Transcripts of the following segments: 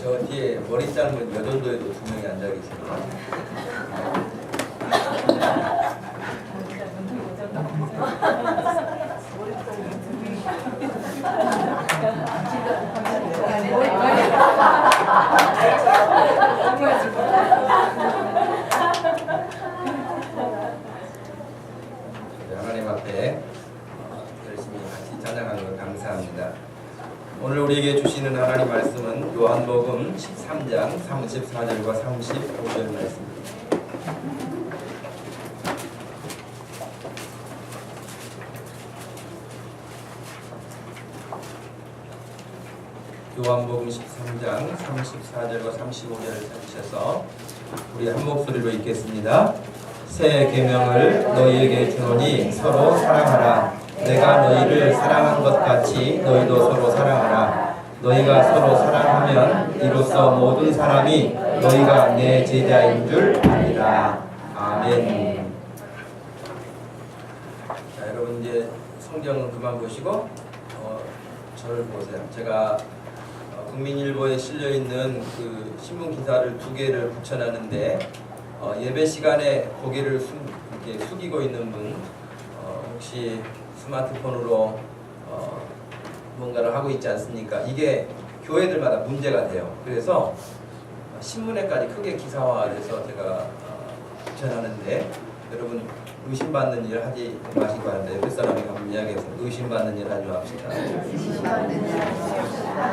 저 뒤에 머리 짧은 여전도에도 2명이 앉아 계십니다. 하나님 앞에 열심히 같이 찬양하는 걸 감사합니다. 오늘 우리에게 주시는 하나님 말씀은 요한복음 13장 34절과 35절 말씀입니다. 요한복음 13장 34절과 35절을 찾으셔서 우리 한 목소리로 읽겠습니다. 새 계명을 너희에게 주노니 서로 사랑하라. 내가 너희를 사랑한 것 같이 너희도 서로 사랑하라. 너희가 서로 사랑하면 이로써 모든 사람이 너희가 내 제자인 줄 아니라. 아멘. 자, 여러분 이제 성경은 그만 보시고 저를 보세요. 제가 국민일보에 실려있는 그 신문 기사를 2개를 붙여놨는데 예배 시간에 고개를 이렇게 숙이고 있는 분 혹시 스마트폰으로 뭔가를 하고 있지 않습니까? 이게 교회들마다 문제가 돼요. 그래서 신문에까지 크게 기사화돼서 제가 붙여놨는데 여러분 의심받는 일 하지 마시기 바랍니다. 옆에 사람이 한번 이야기해서 의심받는 일 하지 맙시다.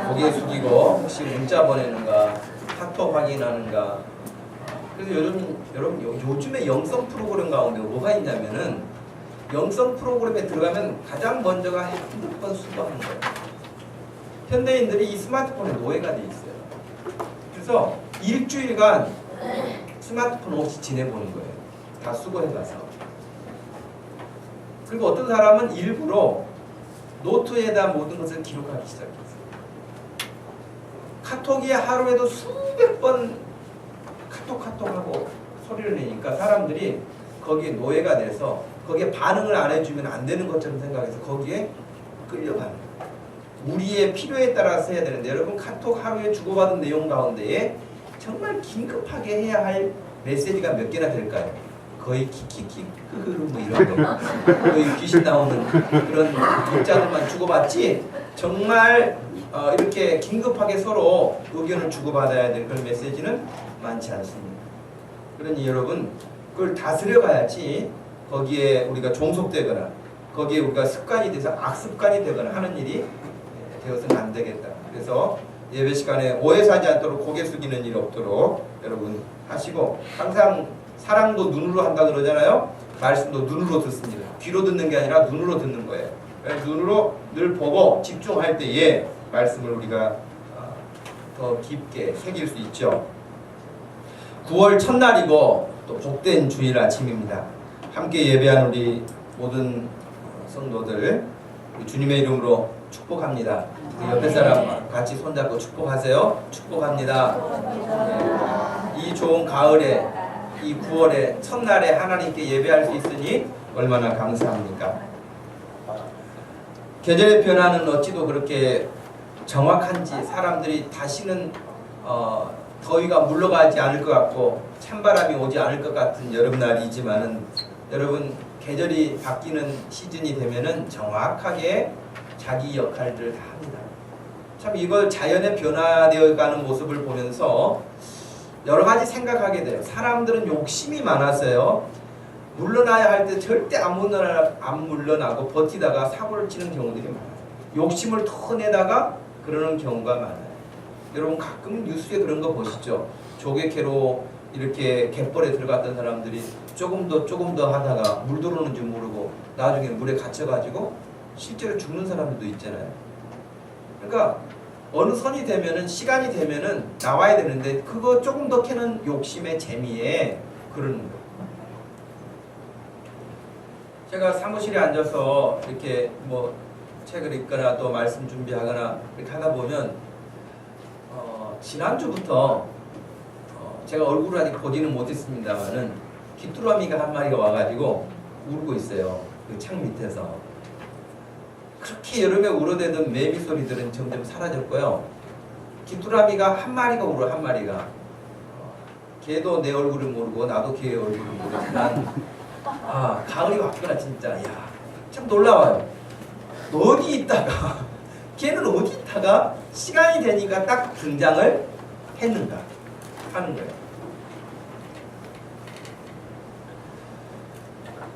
고개 숙이고 혹시 문자 보내는가 카톡 확인하는가. 그래서 여러분 요즘에 영성 프로그램 가운데 뭐가 있냐면은 영성 프로그램에 들어가면 가장 먼저가 핸드폰 수거하는 거예요. 현대인들이 이 스마트폰에 노예가 돼 있어요. 그래서 일주일간 스마트폰 없이 지내보는 거예요. 다 수거해가서. 그리고 어떤 사람은 일부러 노트에다 모든 것을 기록하기 시작했어요. 카톡이 하루에도 수백 번 카톡하고 소리를 내니까 사람들이 거기에 노예가 돼서 거기에 반응을 안 해주면 안 되는 것처럼 생각해서 거기에 끌려가는 거예요. 우리의 필요에 따라서 해야 되는데, 여러분 카톡 하루에 주고받은 내용 가운데에 정말 긴급하게 해야 할 메시지가 몇 개나 될까요? 거의 키키키 뭐 이런 거, 거의 귀신 나오는 그런 문자들만 주고받지, 정말 이렇게 긴급하게 서로 의견을 주고받아야 될 그런 메시지는 많지 않습니다. 그러니 여러분 그걸 다스려 가야지 거기에 우리가 종속되거나 거기에 우리가 습관이 돼서 악습관이 되거나 하는 일이 되어서는 안 되겠다. 그래서 예배 시간에 오해서 하지 않도록 고개 숙이는 일이 없도록 여러분 하시고, 항상 사랑도 눈으로 한다 그러잖아요. 말씀도 눈으로 듣습니다. 귀로 듣는 게 아니라 눈으로 듣는 거예요. 눈으로 늘 보고 집중할 때에 말씀을 우리가 더 깊게 새길 수 있죠. 9월 첫날이고 또 복된 주일 아침입니다. 함께 예배한 우리 모든 성도들 주님의 이름으로 축복합니다. 옆에 사람 같이 손잡고 축복하세요. 축복합니다. 네. 이 좋은 가을에, 이 9월에 첫날에 하나님께 예배할 수 있으니 얼마나 감사합니까? 계절의 변화는 어찌도 그렇게 정확한지 사람들이 다시는 더위가 물러가지 않을 것 같고 찬바람이 오지 않을 것 같은 여름날이지만은, 여러분 계절이 바뀌는 시즌이 되면은 정확하게 자기 역할들을 다 합니다. 참 이걸 자연의 변화되어 가는 모습을 보면서 여러 가지 생각하게 돼요. 사람들은 욕심이 많아서요, 물러나야 할 때 절대 안 물러나고 버티다가 사고를 치는 경우들이 많아요. 욕심을 더 내다가 그러는 경우가 많아요. 여러분 가끔 뉴스에 그런 거 보시죠. 조개캐로 이렇게 갯벌에 들어갔던 사람들이 조금 더 하다가 물 들어오는 줄 모르고 나중에 물에 갇혀가지고 실제로 죽는 사람들도 있잖아요. 그러니까 어느 선이 되면은, 시간이 되면은 나와야 되는데 그거 조금 더 캐는 욕심의 재미에 그러는 거예요. 제가 사무실에 앉아서 이렇게 뭐 책을 읽거나 또 말씀 준비하거나 이렇게 하다 보면 지난주부터 제가 얼굴을 아직 보지는 못했습니다만은 귀뚜라미가 한 마리가 와가지고 울고 있어요. 그 창 밑에서. 그렇게 여름에 울어대던 매미 소리들은 점점 사라졌고요. 귀뚜라미가 한 마리가 울어, 한 마리가. 걔도 내 얼굴을 모르고 나도 걔의 얼굴을 모르지만 가을이 왔구나 진짜. 야, 참 놀라워요. 어디 있다가 걔는 어디 있다가 시간이 되니까 딱 등장을 했는가 하는 거예요.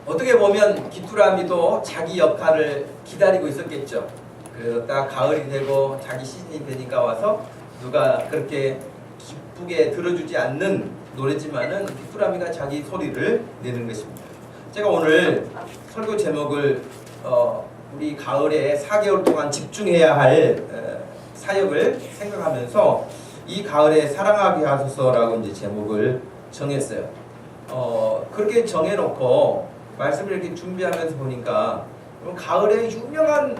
어떻게 보면 귀뚜라미도 자기 역할을 기다리고 있었겠죠. 그래서 딱 가을이 되고 자기 시즌이 되니까 와서 누가 그렇게 기쁘게 들어주지 않는 노래지만은 귀뚜라미가 자기 소리를 내는 것입니다. 제가 오늘 설교 제목을 우리 가을에 4개월 동안 집중해야 할 사역을 생각하면서 이 가을에 사랑하게 하소서라고 이제 제목을 정했어요. 그렇게 정해놓고 말씀을 이렇게 준비하면서 보니까 가을에 유명한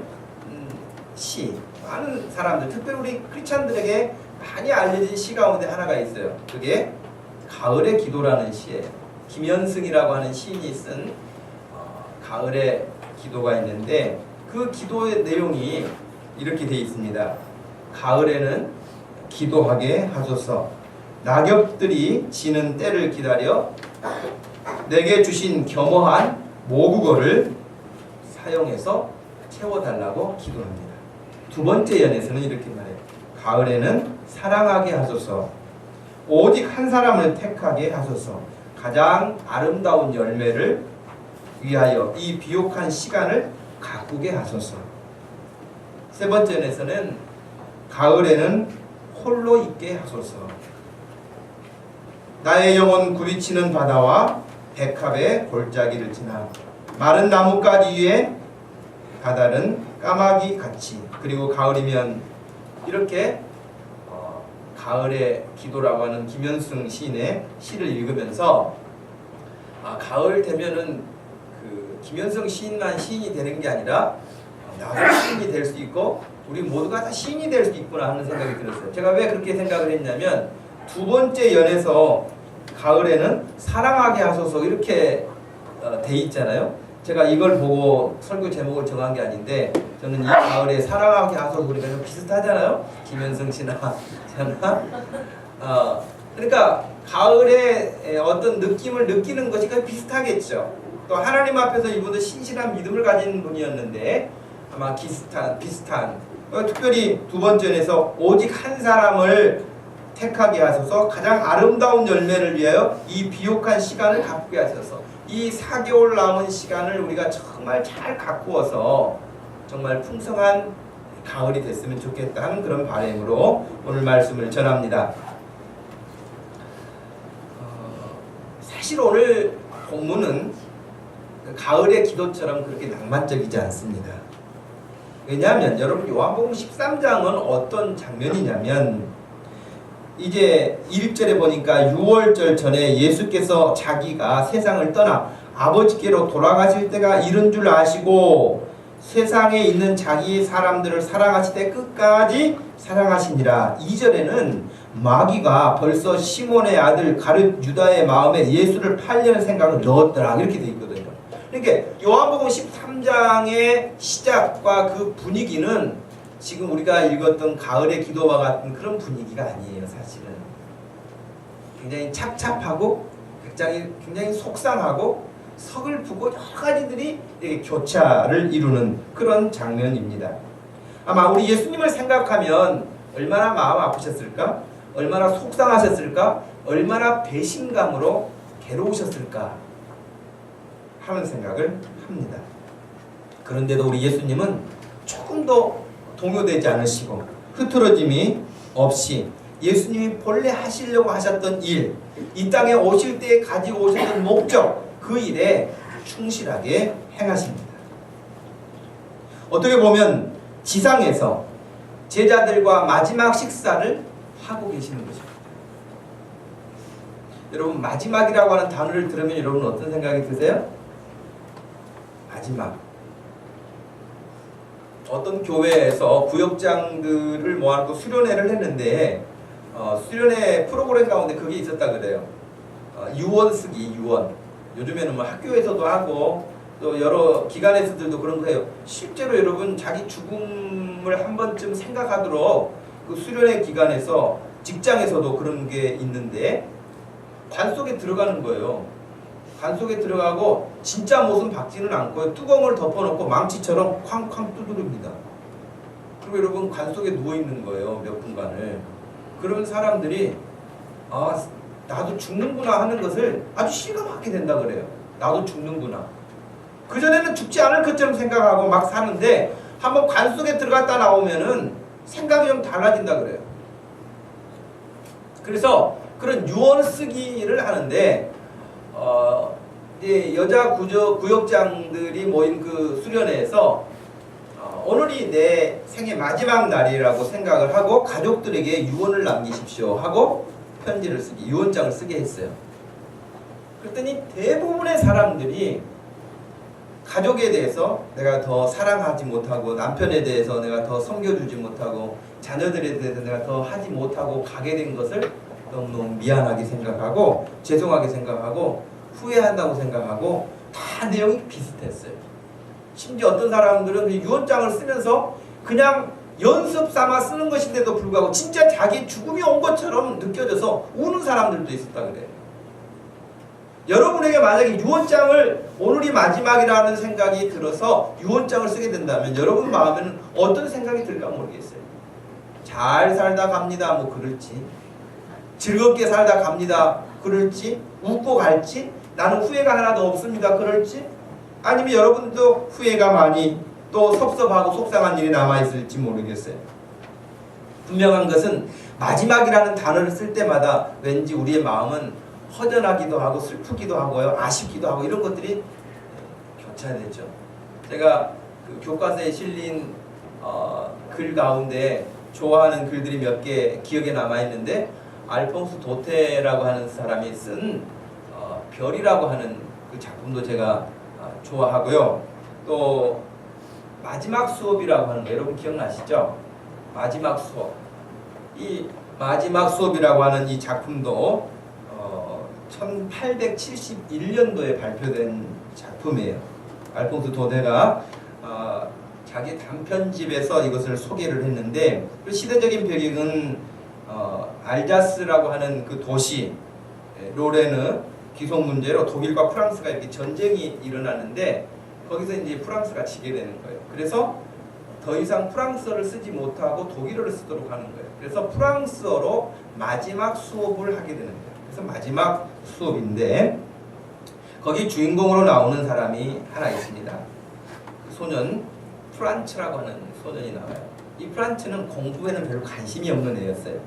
시, 많은 사람들, 특별히 우리 크리스찬들에게 많이 알려진 시 가운데 하나가 있어요. 그게 가을의 기도라는 시예요. 김현승이라고 하는 시인이 쓴 가을의 기도가 있는데, 그 기도의 내용이 이렇게 되어 있습니다. 가을에는 기도하게 하소서. 낙엽들이 지는 때를 기다려 내게 주신 겸허한 모국어를 사용해서 채워달라고 기도합니다. 두 번째 연에서는 이렇게 말해요. 가을에는 사랑하게 하소서. 오직 한 사람을 택하게 하소서. 가장 아름다운 열매를 위하여 이 비옥한 시간을 가꾸게 하소서. 세 번째 연에서는 가을에는 홀로 있게 하소서. 나의 영혼 굴이치는 바다와 백합의 골짜기를 지나 마른 나뭇가지 위에 다다른 까마귀 같이. 그리고 가을이면 이렇게 가을의 기도라고 하는 김현승 시인의 시를 읽으면서 가을 되면은 그 김현승 시인만 시인이 되는 게 아니라 나도 시인이 될 수 있고 우리 모두가 다 시인이 될 수 있구나 하는 생각이 들었어요. 제가 왜 그렇게 생각을 했냐면 두 번째 연에서 가을에는 사랑하게 하소서 이렇게 돼 있잖아요. 제가 이걸 보고 설교 제목을 정한 게 아닌데 저는 이 가을에 사랑하게 하소서 그러니까 좀 비슷하잖아요. 김현성 씨나 저나 그러니까 가을에 어떤 느낌을 느끼는 것이 거의 비슷하겠죠. 또 하나님 앞에서 이분도 신실한 믿음을 가진 분이었는데 아마 비슷한 특별히 두 번째에서 오직 한 사람을 택하게 하소서 가장 아름다운 열매를 위하여 이 비옥한 시간을 가꾸게 하소서. 이 4개월 남은 시간을 우리가 정말 잘 가꾸어서 정말 풍성한 가을이 됐으면 좋겠다는 그런 바람으로 오늘 말씀을 전합니다. 사실 오늘 본문은 가을의 기도처럼 그렇게 낭만적이지 않습니다. 왜냐하면 여러분 요한복음 13장은 어떤 장면이냐면 이제 1절에 보니까 6월절 전에 예수께서 자기가 세상을 떠나 아버지께로 돌아가실 때가 이른 줄 아시고 세상에 있는 자기 사람들을 사랑하시되 끝까지 사랑하시니라. 2절에는 마귀가 벌써 시몬의 아들 가룟 유다의 마음에 예수를 팔려는 생각을 넣었더라 이렇게 돼 있거든요. 그러니까 요한복음 13장의 시작과 그 분위기는 지금 우리가 읽었던 가을의 기도와 같은 그런 분위기가 아니에요. 사실은 굉장히 착잡하고 굉장히 속상하고 서글프고 여러 가지들이 교차를 이루는 그런 장면입니다. 아마 우리 예수님을 생각하면 얼마나 마음 아프셨을까? 얼마나 속상하셨을까? 얼마나 배신감으로 괴로우셨을까? 하는 생각을 합니다. 그런데도 우리 예수님은 조금도 동요되지 않으시고 흐트러짐이 없이 예수님이 본래 하시려고 하셨던 일, 이 땅에 오실 때 가지고 오셨던 목적, 그 일에 충실하게 행하십니다. 어떻게 보면 지상에서 제자들과 마지막 식사를 하고 계시는 것입니다. 여러분 마지막이라고 하는 단어를 들으면 여러분 어떤 생각이 드세요? 마지막. 어떤 교회에서 구역장들을 모아놓고 수련회를 했는데 수련회 프로그램 가운데 그게 있었다 그래요. 유언 쓰기, 유언. 요즘에는 뭐 학교에서도 하고 또 여러 기관에서들도 그런 거 해요. 실제로 여러분 자기 죽음을 한 번쯤 생각하도록 그 수련회 기관에서 직장에서도 그런 게 있는데 관 속에 들어가는 거예요. 관 속에 들어가고 진짜 못은 박지는 않고요. 뚜껑을 덮어놓고 망치처럼 쾅쾅 두드립니다. 그리고 여러분 관 속에 누워있는 거예요. 몇 분간을. 그런 사람들이 나도 죽는구나 하는 것을 아주 실감하게 된다 그래요. 나도 죽는구나. 그전에는 죽지 않을 것처럼 생각하고 막 사는데 한번 관 속에 들어갔다 나오면은 생각이 좀 달라진다 그래요. 그래서 그런 유언 쓰기를 하는데 이제 여자 구역장들이 모인 그 수련회에서 오늘이 내 생의 마지막 날이라고 생각을 하고 가족들에게 유언을 남기십시오 하고 편지를 쓰기, 유언장을 쓰게 했어요. 그랬더니 대부분의 사람들이 가족에 대해서 내가 더 사랑하지 못하고 남편에 대해서 내가 더 섬겨주지 못하고 자녀들에 대해서 내가 더 하지 못하고 가게 된 것을 너무너무 미안하게 생각하고 죄송하게 생각하고 후회한다고 생각하고 다 내용이 비슷했어요. 심지어 어떤 사람들은 유언장을 쓰면서 그냥 연습 삼아 쓰는 것인데도 불구하고 진짜 자기 죽음이 온 것처럼 느껴져서 우는 사람들도 있었다 그래요. 여러분에게 만약에 유언장을 오늘이 마지막이라는 생각이 들어서 유언장을 쓰게 된다면 여러분 마음에는 어떤 생각이 들까 모르겠어요. 잘 살다 갑니다 뭐 그럴지, 즐겁게 살다 갑니다 그럴지, 웃고 갈지, 나는 후회가 하나도 없습니다 그럴지, 아니면 여러분도 후회가 많이 또 섭섭하고 속상한 일이 남아있을지 모르겠어요. 분명한 것은 마지막이라는 단어를 쓸 때마다 왠지 우리의 마음은 허전하기도 하고 슬프기도 하고요, 아쉽기도 하고 이런 것들이 교차되죠. 제가 그 교과서에 실린 글 가운데 좋아하는 글들이 몇 개 기억에 남아있는데 알퐁스 도테라고 하는 사람이 쓴 별이라고 하는 그 작품도 제가 좋아하고요. 또 마지막 수업이라고 하는 거 여러분 기억나시죠? 마지막 수업. 이 마지막 수업이라고 하는 이 작품도 1871년도에 발표된 작품이에요. 알폰스 도데가 자기 단편집에서 이것을 소개를 했는데, 그 시대적인 배경은 알자스라고 하는 그 도시 로레느 기속 문제로 독일과 프랑스가 이렇게 전쟁이 일어나는데, 거기서 이제 프랑스가 지게 되는 거예요. 그래서 더 이상 프랑스어를 쓰지 못하고 독일어를 쓰도록 하는 거예요. 그래서 프랑스어로 마지막 수업을 하게 되는 거예요. 그래서 마지막 수업인데, 거기 주인공으로 나오는 사람이 하나 있습니다. 그 소년 프란츠라고 하는 소년이 나와요. 이 프란츠는 공부에는 별로 관심이 없는 애였어요.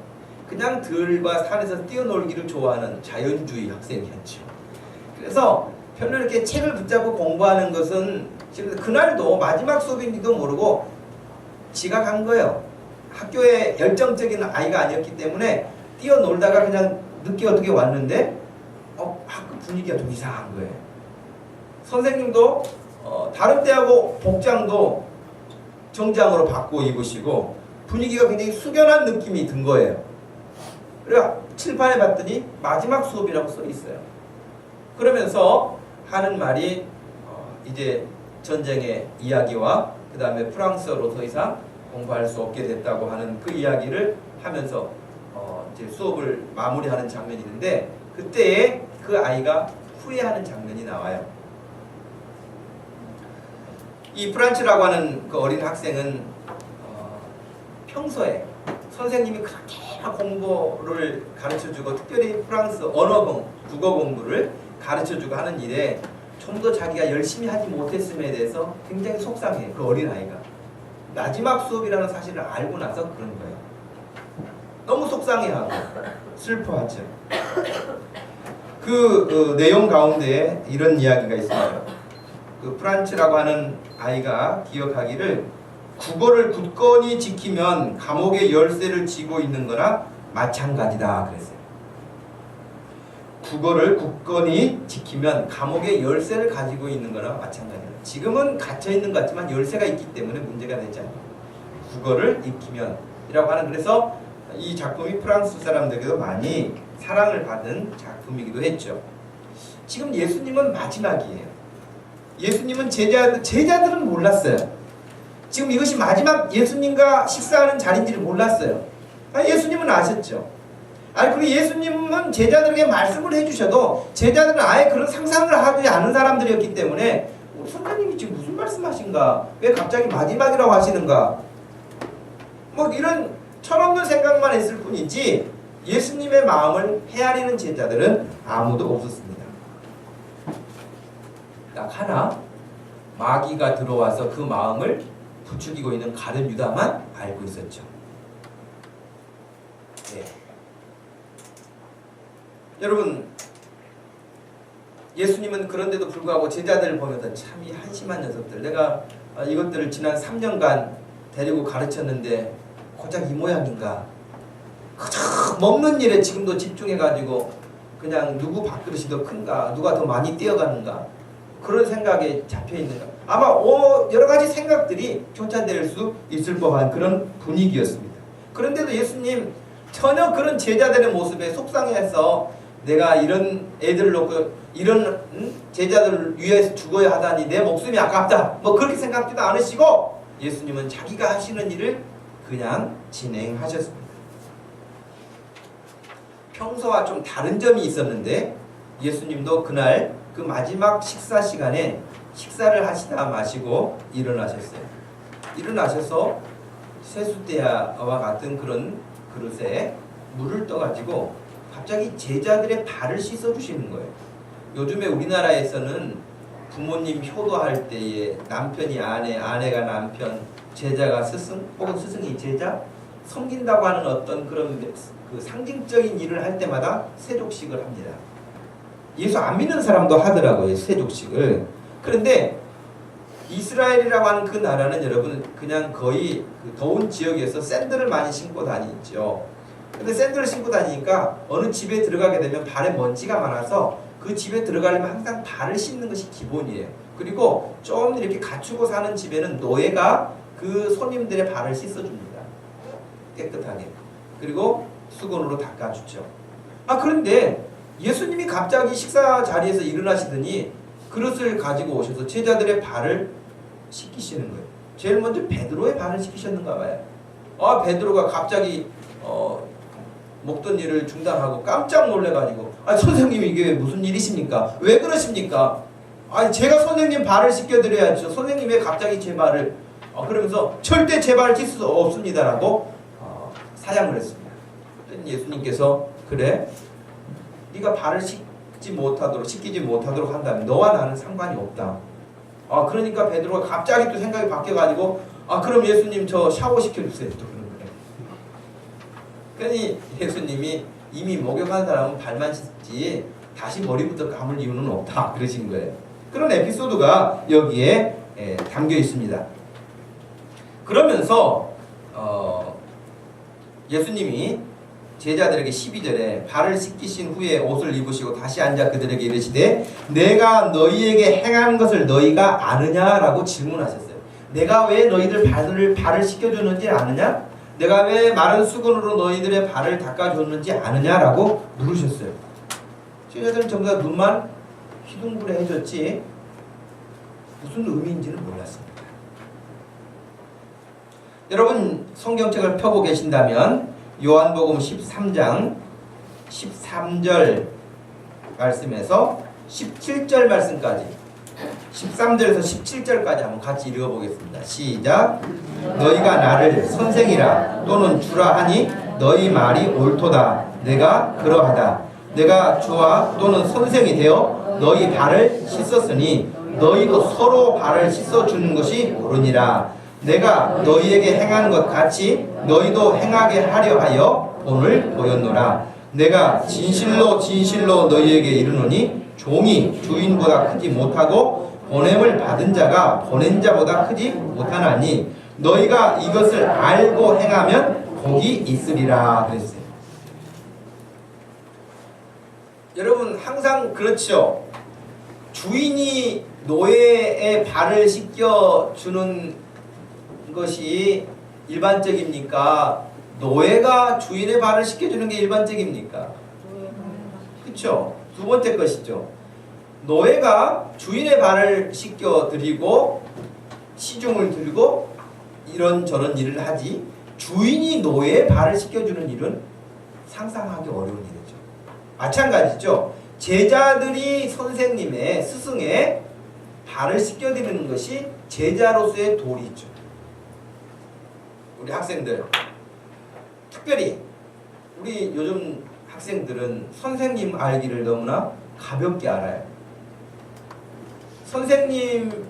그냥 들과 산에서 뛰어놀기를 좋아하는 자연주의 학생이었죠. 그래서 별로 이렇게 책을 붙잡고 공부하는 것은, 그날도 마지막 수업인지도 모르고 지가 간 거예요. 학교에 열정적인 아이가 아니었기 때문에 뛰어놀다가 그냥 늦게 어떻게 왔는데 학교 분위기가 좀 이상한 거예요. 선생님도 다른 때하고 복장도 정장으로 바꾸어 입으시고 분위기가 굉장히 숙연한 느낌이 든 거예요. 그래서 칠판에 봤더니 마지막 수업이라고 써 있어요. 그러면서 하는 말이 이제 전쟁의 이야기와 그 다음에 프랑스어로 더 이상 공부할 수 없게 됐다고 하는 그 이야기를 하면서 이제 수업을 마무리하는 장면이 있는데, 그때에 그 아이가 후회하는 장면이 나와요. 이 프란츠라고 하는 그 어린 학생은 평소에 선생님이 그렇게 공부를 가르쳐주고, 특별히 프랑스 언어 국어 공부를 가르쳐주고 하는 일에 좀 더 자기가 열심히 하지 못했음에 대해서 굉장히 속상해. 그 어린 아이가 마지막 수업이라는 사실을 알고 나서 그런 거예요. 너무 속상해하고 슬퍼하죠. 그 내용 가운데 이런 이야기가 있습니다. 그 프란츠라고 하는 아이가 기억하기를, 국어를 굳건히 지키면 감옥의 열쇠를 쥐고 있는 거나 마찬가지다 그랬어요. 국어를 굳건히 지키면 감옥의 열쇠를 가지고 있는 거나 마찬가지다. 지금은 갇혀 있는 것 같지만 열쇠가 있기 때문에 문제가 되지 않아요. 국어를 익히면 이라고 하는, 그래서 이 작품이 프랑스 사람들에게도 많이 사랑을 받은 작품이기도 했죠. 지금 예수님은 마지막이에요. 예수님은 제자들은 몰랐어요. 지금 이것이 마지막 예수님과 식사하는 자리인지를 몰랐어요. 예수님은 아셨죠. 그리고 예수님은 제자들에게 말씀을 해주셔도 제자들은 아예 그런 상상을 하지 않은 사람들이었기 때문에 선생님이 지금 무슨 말씀하신가? 왜 갑자기 마지막이라고 하시는가? 뭐 이런 철없는 생각만 했을 뿐이지 예수님의 마음을 헤아리는 제자들은 아무도 없었습니다. 딱 하나, 마귀가 들어와서 그 마음을 부추기고 있는 가룟 유다만 알고 있었죠. 네. 여러분, 예수님은 그런데도 불구하고 제자들을 보면서 참 이 한심한 녀석들, 내가 이것들을 지난 3년간 데리고 가르쳤는데 고작 이 모양인가? 그저 먹는 일에 지금도 집중해가지고 그냥 누구 밥그릇이 더 큰가? 누가 더 많이 뛰어가는가? 그런 생각에 잡혀있는가? 아마 여러 가지 생각들이 교차될 수 있을 법한 그런 분위기였습니다. 그런데도 예수님 전혀 그런 제자들의 모습에 속상해서 내가 이런 애들을 놓고 이런 제자들을 위해서 죽어야 하다니 내 목숨이 아깝다, 뭐 그렇게 생각지도 않으시고 예수님은 자기가 하시는 일을 그냥 진행하셨습니다. 평소와 좀 다른 점이 있었는데 예수님도 그날 그 마지막 식사 시간에 식사를 하시다 마시고 일어나셨어요. 일어나셔서 세숫대야와 같은 그런 그릇에 물을 떠가지고 갑자기 제자들의 발을 씻어주시는 거예요. 요즘에 우리나라에서는 부모님 효도할 때에 남편이 아내, 아내가 남편, 제자가 스승, 혹은 스승이 제자 섬긴다고 하는 어떤 그런 그 상징적인 일을 할 때마다 세족식을 합니다. 예수 안 믿는 사람도 하더라고요, 세족식을. 그런데 이스라엘이라고 하는 그 나라는 여러분 그냥 거의 그 더운 지역에서 샌들을 많이 신고 다니죠. 근데 샌들을 신고 다니니까 어느 집에 들어가게 되면 발에 먼지가 많아서 그 집에 들어가려면 항상 발을 씻는 것이 기본이에요. 그리고 좀 이렇게 갖추고 사는 집에는 노예가 그 손님들의 발을 씻어줍니다. 깨끗하게. 그리고 수건으로 닦아주죠. 그런데 예수님이 갑자기 식사 자리에서 일어나시더니 그릇을 가지고 오셔서 제자들의 발을 씻기시는 거예요. 제일 먼저 베드로의 발을 씻기셨는가 봐요. 베드로가 갑자기 먹던 일을 중단하고 깜짝 놀래가지고 선생님 이게 무슨 일이십니까? 왜 그러십니까? 제가 선생님 발을 씻겨드려야죠. 선생님 왜 갑자기 제 발을 그러면서 절대 제 발을 씻을 수 없습니다라고 사양을 했습니다. 예수님께서 그래 네가 발을 씻기지 못하도록 한다면 너와 나는 상관이 없다. 그러니까 베드로가 갑자기 또 생각이 바뀌어가지고 그럼 예수님 저 샤워 시켜주세요. 또 그런 거예요. 그러니 예수님이 이미 목욕한 사람은 발만 씻지 다시 머리부터 감을 이유는 없다 그러신 거예요. 그런 에피소드가 여기에 담겨 있습니다. 그러면서 예수님이 제자들에게 12절에 발을 씻기신 후에 옷을 입으시고 다시 앉아 그들에게 이르시되 내가 너희에게 행하는 것을 너희가 아느냐라고 질문하셨어요. 내가 왜 너희들 발을 씻겨주는지 아느냐? 내가 왜 마른 수건으로 너희들의 발을 닦아줬는지 아느냐라고 물으셨어요. 제자들은 전부 다 눈만 휘둥그레 해줬지 무슨 의미인지는 몰랐습니다. 여러분 성경책을 펴고 계신다면 요한복음 13장 13절 말씀에서 17절 말씀까지 13절에서 17절까지 한번 같이 읽어보겠습니다. 시작. 너희가 나를 선생이라 또는 주라 하니 너희 말이 옳도다. 내가 그러하다. 내가 주와 또는 선생이 되어 너희 발을 씻었으니 너희도 서로 발을 씻어주는 것이 옳으니라. 내가 너희에게 행하는 것 같이 너희도 행하게 하려 하여 오늘 보였노라. 내가 진실로 진실로 너희에게 이르노니 종이 주인보다 크지 못하고 보냄을 받은 자가 보낸 자보다 크지 못하나니 너희가 이것을 알고 행하면 복이 있으리라 그랬어요. 여러분 항상 그렇죠. 주인이 노예의 발을 씻겨주는 것이 일반적입니까? 노예가 주인의 발을 씻겨주는 게 일반적입니까? 그렇죠. 두 번째 것이죠. 노예가 주인의 발을 씻겨드리고 시중을 들고 이런저런 일을 하지 주인이 노예의 발을 씻겨주는 일은 상상하기 어려운 일이죠. 마찬가지죠. 제자들이 선생님의 스승의 발을 씻겨드리는 것이 제자로서의 도리죠. 우리 학생들 특별히 우리 요즘 학생들은 선생님 알기를 너무나 가볍게 알아요. 선생님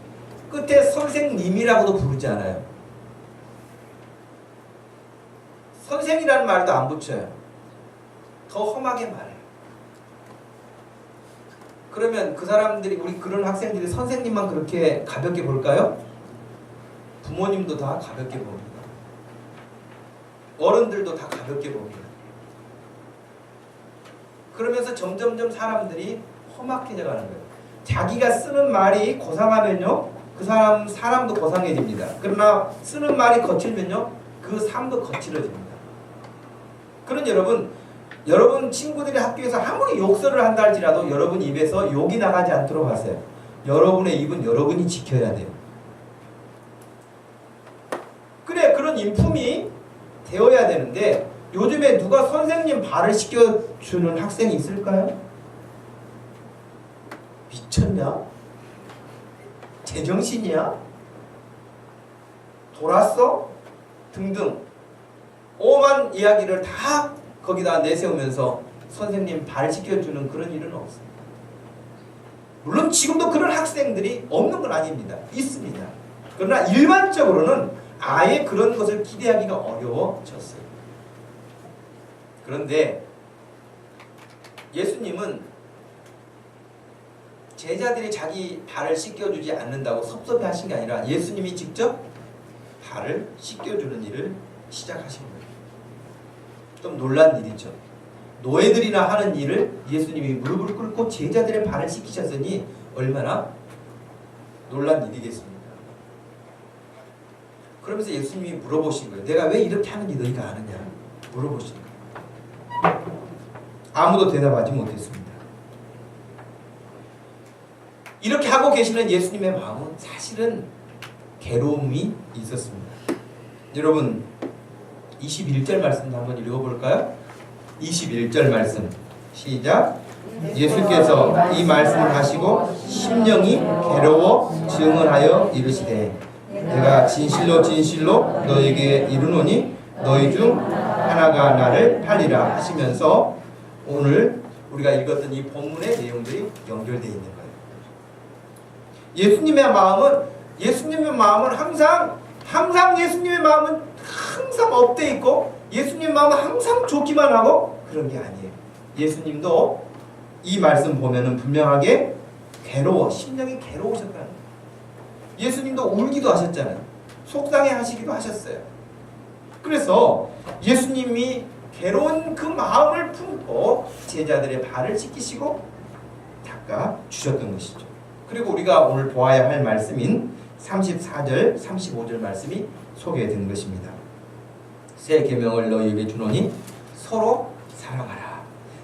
끝에 선생님이라고도 부르지 않아요. 선생이라는 말도 안 붙여요. 더 험하게 말해요. 그러면 그 사람들이 우리 그런 학생들이 선생님만 그렇게 가볍게 볼까요? 부모님도 다 가볍게 봅니다. 어른들도 다 가볍게 봅니다. 그러면서 점점점 사람들이 험악해져 가는 거예요. 자기가 쓰는 말이 고상하면요 그 사람도 고상해집니다. 그러나 쓰는 말이 거칠면요 그 삶도 거칠어집니다. 그런 여러분 친구들이 학교에서 아무리 욕설을 한다 할지라도 여러분 입에서 욕이 나가지 않도록 하세요. 여러분의 입은 여러분이 지켜야 돼요. 그래 그런 인품이 되어야 되는데 요즘에 누가 선생님 발을 씻겨주는 학생이 있을까요? 미쳤냐? 제정신이야? 돌았어? 등등 오만 이야기를 다 거기다 내세우면서 선생님 발 씻겨주는 그런 일은 없습니다. 물론 지금도 그런 학생들이 없는 건 아닙니다. 있습니다. 그러나 일반적으로는 아예 그런 것을 기대하기가 어려워졌어요. 그런데 예수님은 제자들이 자기 발을 씻겨주지 않는다고 섭섭해하신 게 아니라 예수님이 직접 발을 씻겨주는 일을 시작하신 거예요. 좀 놀란 일이죠. 노예들이나 하는 일을 예수님이 무릎을 꿇고 제자들의 발을 씻기셨으니 얼마나 놀란 일이겠습니까? 그러면서 예수님이 물어보신 거예요. 내가 왜 이렇게 하는지 너희가 아느냐? 물어보신 거예요. 아무도 대답하지 못했습니다. 이렇게 하고 계시는 예수님의 마음은 사실은 괴로움이 있었습니다. 여러분 21절 말씀도 한번 읽어볼까요? 21절 말씀 시작. 예수께서 이 말씀을 하시고 심령이 괴로워 증언하여 이르시되 내가 진실로 진실로 너에게 이르노니 너희 중 하나가 나를 팔리라 하시면서 오늘 우리가 읽었던 이 본문의 내용들이 연결되어 있는 거예요. 예수님의 마음은 항상 예수님의 마음은 항상 업돼 있고 예수님의 마음은 항상 좋기만 하고 그런 게 아니에요. 예수님도 이 말씀 보면은 분명하게 심령이 괴로우셨다는 거예요. 예수님도 울기도 하셨잖아요. 속상해 하시기도 하셨어요. 그래서 예수님이 괴로운 그 마음을 품고 제자들의 발을 씻기시고 닦아 주셨던 것이죠. 그리고 우리가 오늘 보아야 할 말씀인 34절, 35절 말씀이 소개된 것입니다. 새 계명을 너희에게 주노니 서로 사랑하라.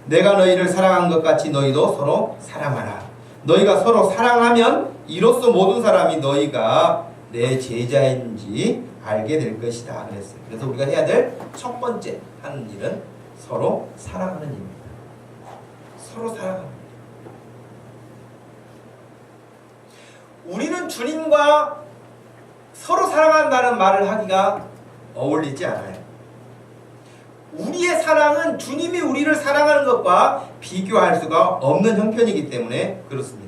내가 너희를 사랑한 것 같이 너희도 서로 사랑하라. 너희가 서로 사랑하면 이로써 모든 사람이 너희가 내 제자인지 알게 될 것이다 그랬어요. 그래서 우리가 해야 될 첫 번째 하는 일은 서로 사랑하는 일입니다. 서로 사랑하는 일. 우리는 주님과 서로 사랑한다는 말을 하기가 어울리지 않아요. 우리의 사랑은 주님이 우리를 사랑하는 것과 비교할 수가 없는 형편이기 때문에 그렇습니다.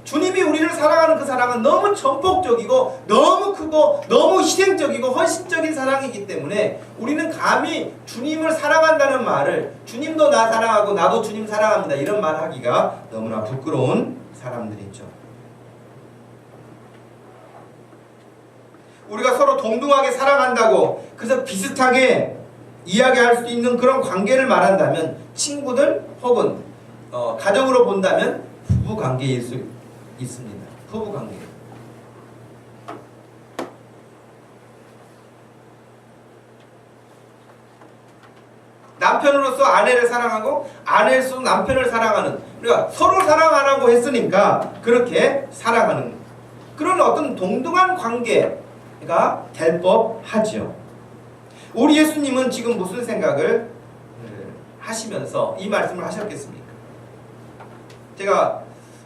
주님이 우리를 사랑하는 그 사랑은 너무 전폭적이고 너무 크고 너무 희생적이고 헌신적인 사랑이기 때문에 우리는 감히 주님을 사랑한다는 말을 주님도 나 사랑하고 나도 주님 사랑합니다 이런 말 하기가 너무나 부끄러운 사람들이죠. 우리가 서로 동등하게 사랑한다고 그래서 비슷하게 이야기할 수 있는 그런 관계를 말한다면 친구들 혹은 가정으로 본다면 부부관계일 수 있습니다. 부부관계. 남편으로서 아내를 사랑하고 아내로서 남편을 사랑하는 그러니까 서로 사랑 안 하고 했으니까 그렇게 사랑하는 그런 어떤 동등한 관계가 될 법하죠. 우리 예수님은 지금 무슨 생각을 하시면서 이 말씀을 하셨겠습니까? 제가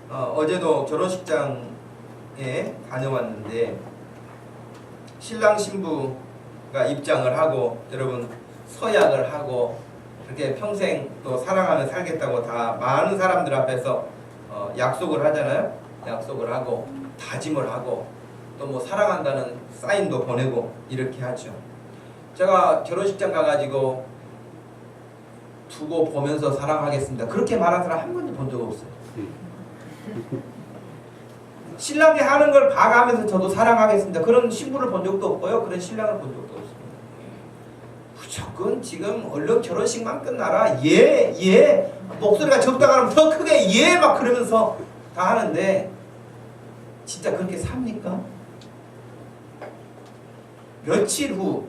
어제도 결혼식장에 다녀왔는데 신랑 신부가 입장을 하고 여러분 서약을 하고 그렇게 평생 또 사랑하며 살겠다고 다 많은 사람들 앞에서 약속을 하잖아요. 약속을 하고 다짐을 하고 또 뭐 사랑한다는 사인도 보내고 이렇게 하죠. 제가 결혼식장 가가지고 두고 보면서 사랑하겠습니다 그렇게 말한 사람 한 번도 본 적 없어요. 신랑이 하는 걸 봐가면서 저도 사랑하겠습니다 그런 신부를 본 적도 없고요 그런 신랑을 본 적도 없습니다. 무조건 지금 얼른 결혼식만 끝나라 예 목소리가 적다가 하면 더 크게 예 막 그러면서 다 하는데 진짜 그렇게 삽니까? 며칠 후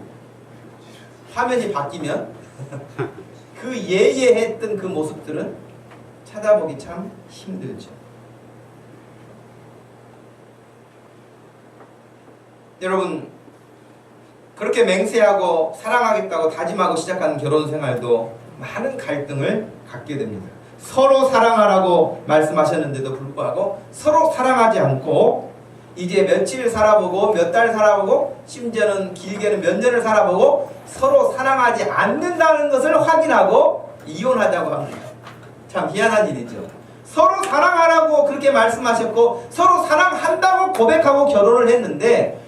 화면이 바뀌면 그 예예했던 그 모습들은 찾아보기 참 힘들죠. 여러분 그렇게 맹세하고 사랑하겠다고 다짐하고 시작하는 결혼 생활도 많은 갈등을 갖게 됩니다. 서로 사랑하라고 말씀하셨는데도 불구하고 서로 사랑하지 않고 이제 며칠 살아보고 몇 달 살아보고 심지어는 길게는 몇 년을 살아보고 서로 사랑하지 않는다는 것을 확인하고 이혼하자고 합니다. 참 희한한 일이죠. 서로 사랑하라고 그렇게 말씀하셨고 서로 사랑한다고 고백하고 결혼을 했는데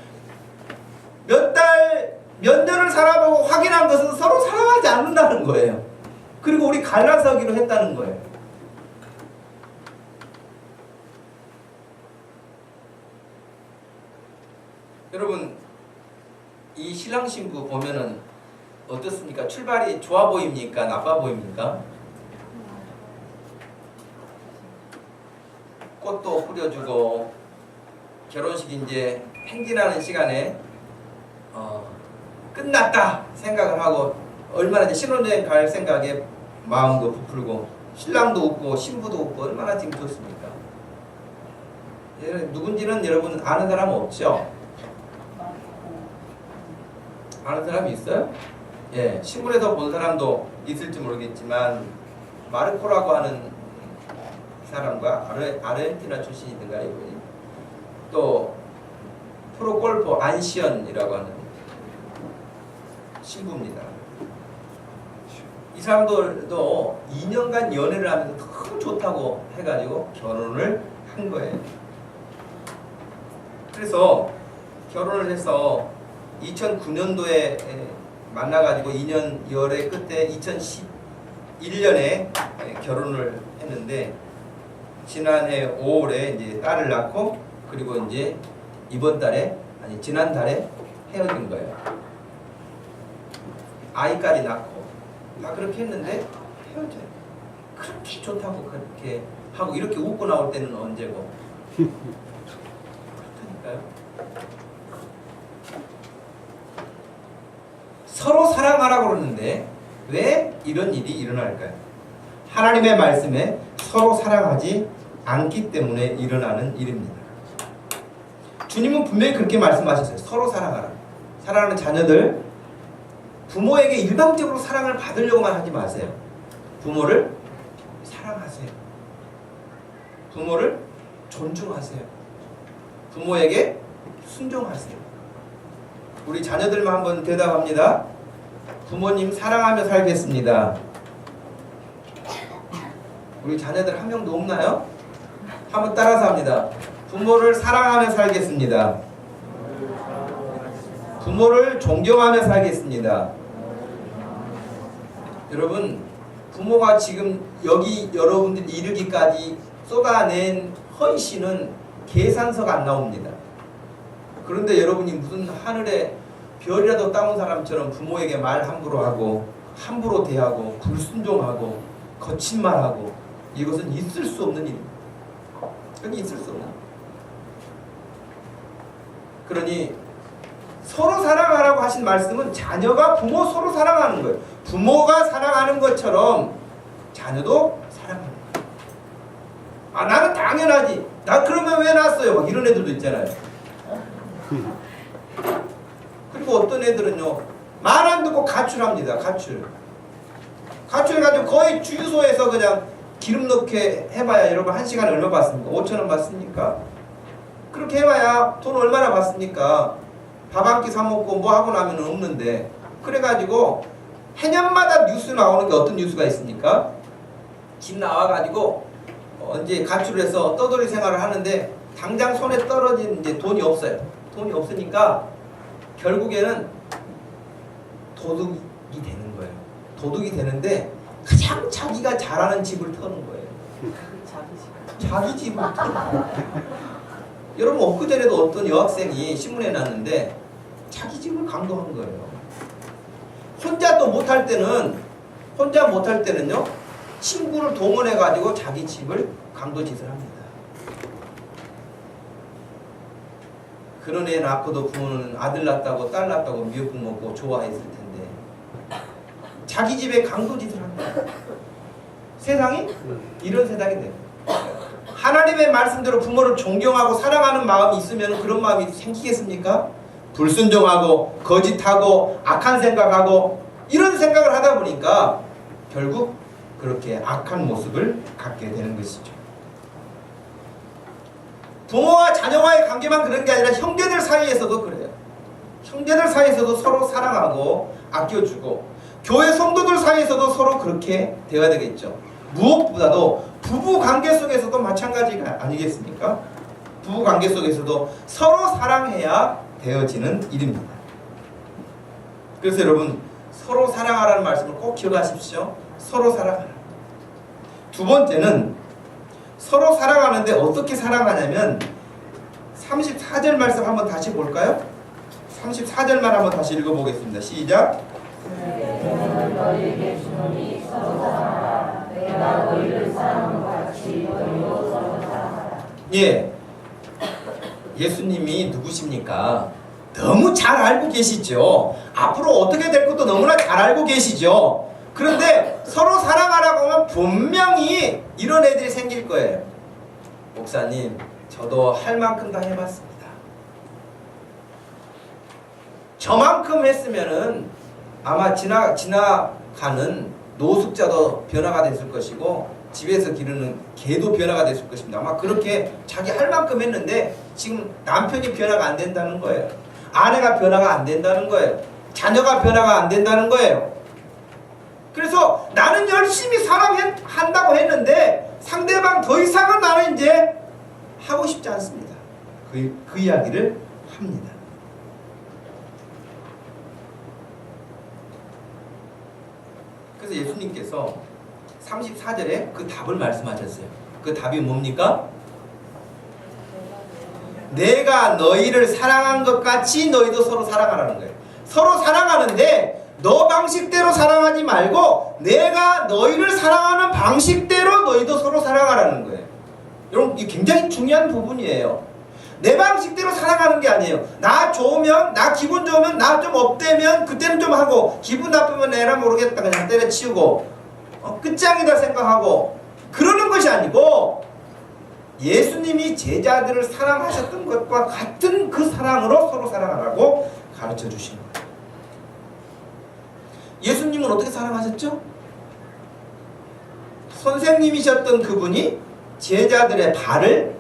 몇 달, 몇 년을 살아보고 확인한 것은 서로 사랑하지 않는다는 거예요. 그리고 우리 갈라서기로 했다는 거예요. 여러분 이 신랑 신부 보면은 어떻습니까? 출발이 좋아 보입니까? 나빠 보입니까? 꽃도 뿌려주고 결혼식이 이제 행진하는 시간에 끝났다 생각을 하고 얼마나 이제 신혼여행 갈 생각에 마음도 부풀고 신랑도 웃고 신부도 웃고 얼마나 지금 좋습니까? 누군지는 여러분 아는 사람 없죠? 아는 사람이 있어요? 예, 신문에서 본 사람도 있을지 모르겠지만 마르코라고 하는 사람과 아르헨티나 출신이든가 이분이 또 프로골퍼 안시언이라고 하는 신부입니다. 이 사람들도 2년간 연애를 하면서 너무 좋다고 해가지고 결혼을 한 거예요. 그래서 결혼을 해서 2009년도에 만나가지고 2년 열애 끝에 2011년에 결혼을 했는데 지난해 5월에 이제 딸을 낳고 그리고 이제 이번 달에 아니 지난달에 헤어진 거예요. 아이까지 낳고 다 그렇게 했는데 헤어져요. 그렇게 좋다고 그렇게 하고 이렇게 웃고 나올 때는 언제고 그렇다니까요. 서로 사랑하라고 그러는데 왜 이런 일이 일어날까요? 하나님의 말씀에 서로 사랑하지 않기 때문에 일어나는 일입니다. 주님은 분명히 그렇게 말씀하셨어요. 서로 사랑하라. 사랑하는 자녀들 부모에게 일방적으로 사랑을 받으려고만 하지 마세요. 부모를 사랑하세요. 부모를 존중하세요. 부모에게 순종하세요. 우리 자녀들만 한번 대답합니다. 부모님 사랑하며 살겠습니다. 우리 자녀들 한 명도 없나요? 한번 따라서 합니다. 부모를 사랑하며 살겠습니다. 부모를 존경하며 살겠습니다. 여러분, 부모가 지금 여기 여러분들 이르기까지 쏟아낸 헌신은 계산서가 안 나옵니다. 그런데 여러분이 무슨 하늘에 별이라도 따온 사람처럼 부모에게 말 함부로 하고 함부로 대하고 불순종하고 거친 말하고 이것은 있을 수 없는 일입니다. 그건 있을 수 없는. 그러니 서로 사랑하라고 하신 말씀은 자녀가 부모 서로 사랑하는 거예요. 부모가 사랑하는 것처럼 자녀도 사랑하는 거예요. 아 나는 당연하지. 나 그러면 왜 낳았어요? 막 이런 애들도 있잖아요. 그리고 어떤 애들은요 말 안 듣고 가출합니다. 가출해가지고 거의 주유소에서 그냥 기름 넣게 해봐야 여러분 1시간에 얼마 받습니까? 5,000원 받습니까? 그렇게 해봐야 돈 얼마나 받습니까? 밥 한 끼 사 먹고 뭐 하고 나면 없는데 그래가지고 해년마다 뉴스 나오는 게 어떤 뉴스가 있습니까? 집 나와가지고 이제 가출을 해서 떠돌이 생활을 하는데 당장 손에 떨어진 이제 돈이 없어요. 돈이 없으니까 결국에는 도둑이 되는 거예요. 도둑이 되는데 가장 자기가 잘하는 집을 터는 거예요. 자기 집을 터는 거예요. 여러분 엊그전에도 어떤 여학생이 신문에 났는데 자기 집을 강도한 거예요. 혼자 못할 때는요 친구를 동원해 가지고 자기 집을 강도짓을 합니다. 그런 애 낳고도 부모는 아들 낳았다고 딸 낳았다고 미역국 먹고 좋아했을 텐데 자기 집에 강도짓을 합니다. 세상이 이런 세상이 돼요. 하나님의 말씀대로 부모를 존경하고 사랑하는 마음이 있으면 그런 마음이 생기겠습니까? 불순종하고 거짓하고 악한 생각하고 이런 생각을 하다 보니까 결국 그렇게 악한 모습을 갖게 되는 것이죠. 부모와 자녀와의 관계만 그런 게 아니라 형제들 사이에서도 그래요. 형제들 사이에서도 서로 사랑하고 아껴주고 교회 성도들 사이에서도 서로 그렇게 되어야 되겠죠. 무엇보다도 부부 관계 속에서도 마찬가지가 아니겠습니까? 부부 관계 속에서도 서로 사랑해야 되어지는 일입니다. 그래서 여러분 서로 사랑하라는 말씀을 꼭 기억하십시오. 서로 사랑하라. 두 번째는 서로 사랑하는데 어떻게 사랑하냐면 34절 말씀 한번 다시 볼까요? 34절만 한번 다시 읽어보겠습니다. 시작. 내가 너희에게 주노니 서로 사랑하라. 내가 너희를 사랑한 것 같이 너희도 서로 사랑하라. 예. 예수님이 누구십니까? 너무 잘 알고 계시죠. 앞으로 어떻게 될 것도 너무나 잘 알고 계시죠. 그런데 서로 사랑하라고 하면 분명히 이런 애들이 생길 거예요. 목사님, 저도 할 만큼 다 해봤습니다. 저만큼 했으면은 아마 지나가는 노숙자도 변화가 됐을 것이고 집에서 기르는 개도 변화가 됐을 것입니다. 아마 그렇게 자기 할 만큼 했는데 지금 남편이 변화가 안 된다는 거예요. 아내가 변화가 안 된다는 거예요. 자녀가 변화가 안 된다는 거예요. 그래서 나는 열심히 사랑한다고 했는데 상대방 더 이상은 나는 이제 하고 싶지 않습니다. 그 이야기를 합니다. 그래서 예수님께서 34절에 그 답을 말씀하셨어요. 그 답이 뭡니까? 내가 너희를 사랑한 것 같이 너희도 서로 사랑하라는 거예요. 서로 사랑하는데 너 방식대로 사랑하지 말고 내가 너희를 사랑하는 방식대로 너희도 서로 사랑하라는 거예요. 여러분, 이게 굉장히 중요한 부분이에요. 내 방식대로 사랑하는 게 아니에요. 나 좋으면, 나 기분 좋으면, 나 좀 업되면 그때는 좀 하고, 기분 나쁘면 에라 모르겠다 그냥 때려치우고 끝장이다 생각하고 그러는 것이 아니고 예수님이 제자들을 사랑하셨던 것과 같은 그 사랑으로 서로 사랑하라고 가르쳐 주신 거예요. 예수님은 어떻게 사랑하셨죠? 선생님이셨던 그분이 제자들의 발을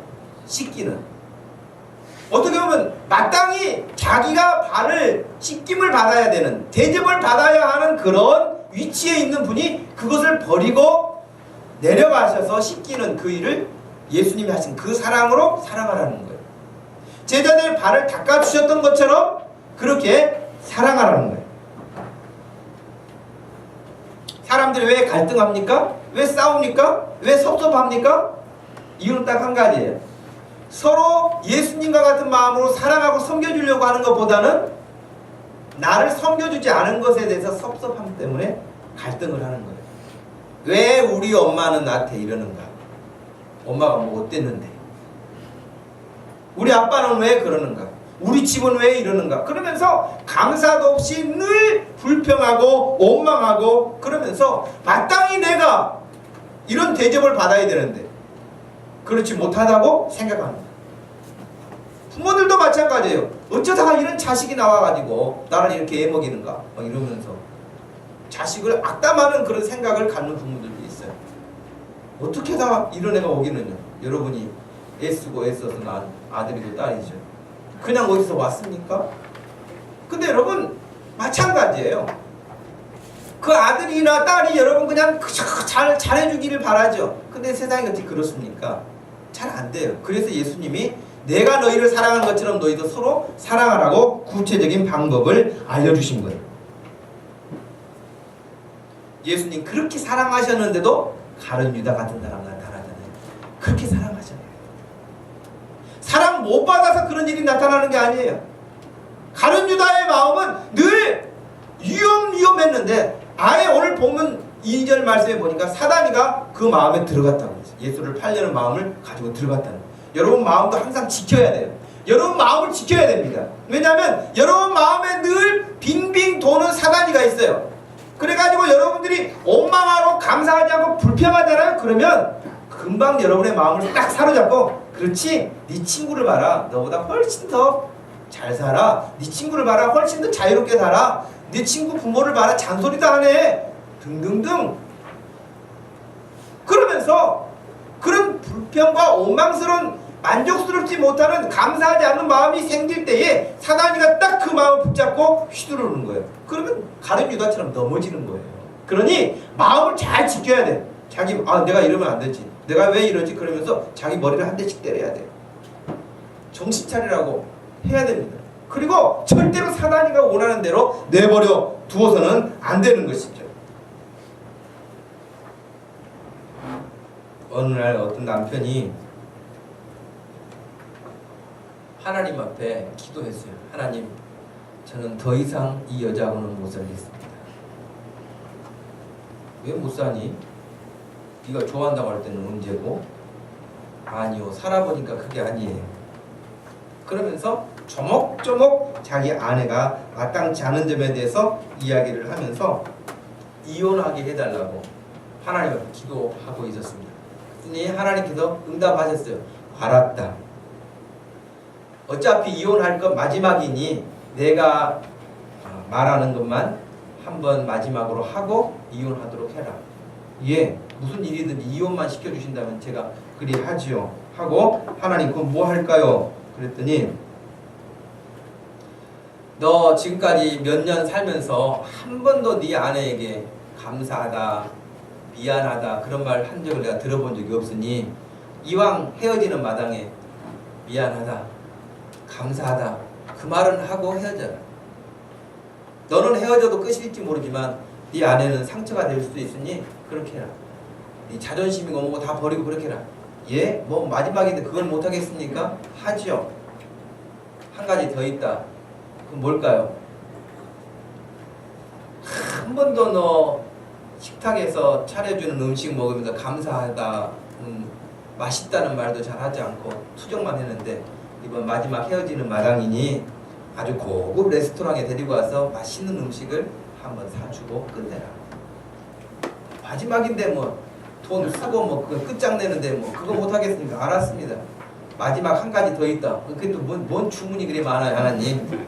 씻기는, 어떻게 보면 마땅히 자기가 발을 씻김을 받아야 되는, 대접을 받아야 하는 그런 위치에 있는 분이 그것을 버리고 내려가셔서 씻기는 그 일을 예수님이 하신 그 사랑으로 사랑하라는 거예요. 제자들의 발을 닦아주셨던 것처럼 그렇게 사랑하라는 거예요. 사람들이 왜 갈등합니까? 왜 싸웁니까? 왜 섭섭합니까? 이유는 딱 한 가지예요. 서로 예수님과 같은 마음으로 사랑하고 섬겨주려고 하는 것보다는 나를 섬겨주지 않은 것에 대해서 섭섭함 때문에 갈등을 하는 거예요. 왜 우리 엄마는 나한테 이러는가? 엄마가 뭐 어땠는데? 우리 아빠는 왜 그러는가? 우리 집은 왜 이러는가? 그러면서 감사도 없이 늘 불평하고 원망하고 그러면서 마땅히 내가 이런 대접을 받아야 되는데 그렇지 못하다고 생각하는 거예요. 부모들도 마찬가지예요. 어쩌다가 이런 자식이 나와가지고 나를 이렇게 애먹이는가 막 이러면서 자식을 악담하는 그런 생각을 갖는 부모들도 있어요. 어떻게 다 이런 애가 오기는요. 여러분이 애쓰고 애써서 낳은 아들이고 딸이죠. 그냥 어디서 왔습니까? 근데 여러분 마찬가지예요. 그 아들이나 딸이 여러분 그냥 잘해주기를 바라죠. 근데 세상이 어떻게 그렇습니까? 잘 안 돼요. 그래서 예수님이 내가 너희를 사랑한 것처럼 너희도 서로 사랑하라고 구체적인 방법을 알려주신 거예요. 예수님 그렇게 사랑하셨는데도 가룟 유다 같은 사람 나타나잖아요. 그렇게 사랑하잖아요. 사랑 못 받아서 그런 일이 나타나는 게 아니에요. 가룟 유다의 마음은 늘 위험했는데 아예 오늘 보면 2절 말씀에 보니까 사단이가 그 마음에 들어갔다고 했어요. 예수를 팔려는 마음을 가지고 들어갔다는 거예요. 여러분 마음도 항상 지켜야 돼요. 여러분 마음을 지켜야 됩니다. 왜냐하면 여러분 마음에 늘 빙빙 도는 사단이가 있어요. 그래가지고 여러분들이 원망하고 감사하지 않고 불평하잖아요. 그러면 금방 여러분의 마음을 딱 사로잡고 그렇지 네 친구를 봐라. 너보다 훨씬 더 잘 살아. 네 친구를 봐라. 훨씬 더 자유롭게 살아. 네 친구 부모를 봐라. 잔소리도 안 해. 등등등. 그러면서 그런 불평과 원망스러운 만족스럽지 못하는 감사하지 않는 마음이 생길 때에 사단이가 딱 그 마음을 붙잡고 휘두르는 거예요. 그러면 가룟 유다처럼 넘어지는 거예요. 그러니 마음을 잘 지켜야 돼. 자기 내가 이러면 안 되지. 내가 왜 이러지? 그러면서 자기 머리를 한 대씩 때려야 돼. 정신 차리라고 해야 됩니다. 그리고 절대로 사단이가 원하는 대로 내버려 두어서는 안 되는 것이죠. 어느 날 어떤 남편이 하나님 앞에 기도했어요. 하나님, 저는 더 이상 이 여자하고는 못 살겠습니다. 왜 못 사니? 네가 좋아한다고 할 때는 언제고? 아니요, 살아보니까 그게 아니에요. 그러면서 조목조목 자기 아내가 마땅치 않은 점에 대해서 이야기를 하면서 이혼하게 해달라고 하나님 앞에 기도하고 있었습니다. 그랬더니 하나님께서 응답하셨어요. 알았다. 어차피 이혼할 것 마지막이니 내가 말하는 것만 한번 마지막으로 하고 이혼하도록 해라. 예, 무슨 일이든 이혼만 시켜주신다면 제가 그리 하지요. 하고 하나님 그럼 뭐 할까요? 그랬더니 너 지금까지 몇 년 살면서 한 번도 네 아내에게 감사하다, 미안하다 그런 말 한 적을 내가 들어본 적이 없으니 이왕 헤어지는 마당에 미안하다, 감사하다 그 말은 하고 헤어져라. 너는 헤어져도 끝일지 모르지만 네 아내는 상처가 될 수도 있으니 그렇게 해라. 네 자존심이고 뭐고 다 버리고 그렇게 해라. 예? 뭐 마지막인데 그걸 못하겠습니까? 하지요. 한 가지 더 있다. 그럼 뭘까요? 한 번도 너 식탁에서 차려주는 음식 먹으면서 감사하다, 맛있다는 말도 잘 하지 않고 투정만 했는데 이번 마지막 헤어지는 마당이니 아주 고급 레스토랑에 데리고 와서 맛있는 음식을 한번 사주고 끝내라. 마지막인데 뭐 돈 쓰고 뭐 그거 끝장내는데 뭐 그거 못하겠습니까? 알았습니다. 마지막 한 가지 더 있다. 그게 또 뭔 주문이 그리 많아요, 하나님.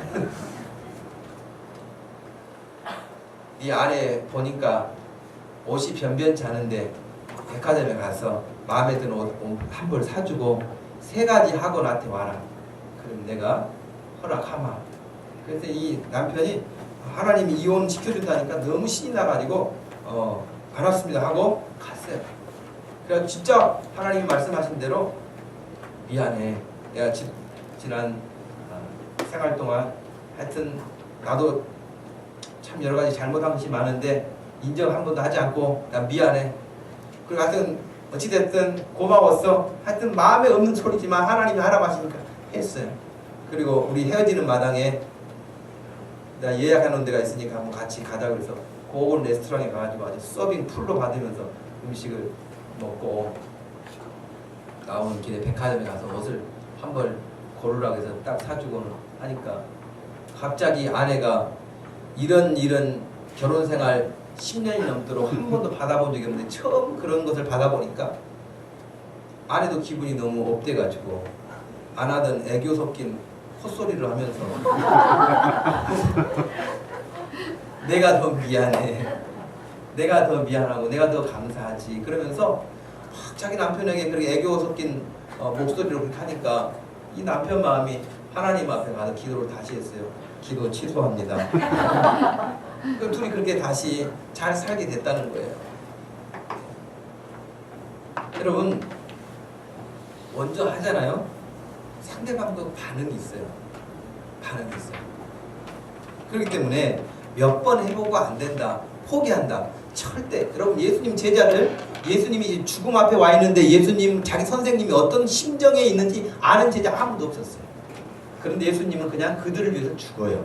네 아내 보니까 옷이 변변치 않은데 백화점에 가서 마음에 드는 옷 한 벌 사주고 3가지 하고 나한테 와라. 그럼 내가 허락하마. 그래서 이 남편이 하나님이 이혼 시켜준다니까 너무 신이 나가지고 알았습니다 하고 갔어요. 그래서 진짜 하나님이 말씀하신 대로 미안해. 내가 지난 생활 동안 하여튼 나도 참 여러 가지 잘못한 것이 많은데 인정 한 번도 하지 않고 난 미안해. 그리고 하여튼 어찌됐든 고마웠어. 하여튼 마음에 없는 소리지만 하나님이 하라고 하시니까 했어요. 그리고 우리 헤어지는 마당에 내가 예약해놓은 데가 있으니까 한번 같이 가자 그래서 고급 레스토랑에 가가지고 아주 서빙 풀로 받으면서 음식을 먹고 나오는 길에 백화점에 가서 옷을 한 벌 고르라고 해서 딱 사주고는 하니까 갑자기 아내가 이런 결혼생활 10년이 넘도록 한 번도 받아본 적이 없는데 처음 그런 것을 받아보니까 아내도 기분이 너무 업돼가지고 안 하던 애교 섞인 콧소리를 하면서 내가 더 미안해, 내가 더 미안하고 내가 더 감사하지 그러면서 막 자기 남편에게 그렇게 애교 섞인 목소리로 그렇게 하니까 이 남편 마음이 하나님 앞에 가서 기도를 다시 했어요. 기도 취소합니다. 그럼 둘이 그렇게 다시 잘 살게 됐다는 거예요. 여러분 먼저 하잖아요. 상대방도 반응이 있어요. 반응이 있어요. 그렇기 때문에 몇 번 해보고 안 된다, 포기한다. 절대. 여러분 예수님 제자들, 예수님이 죽음 앞에 와 있는데 예수님 자기 선생님이 어떤 심정에 있는지 아는 제자 아무도 없었어요. 그런데 예수님은 그냥 그들을 위해서 죽어요.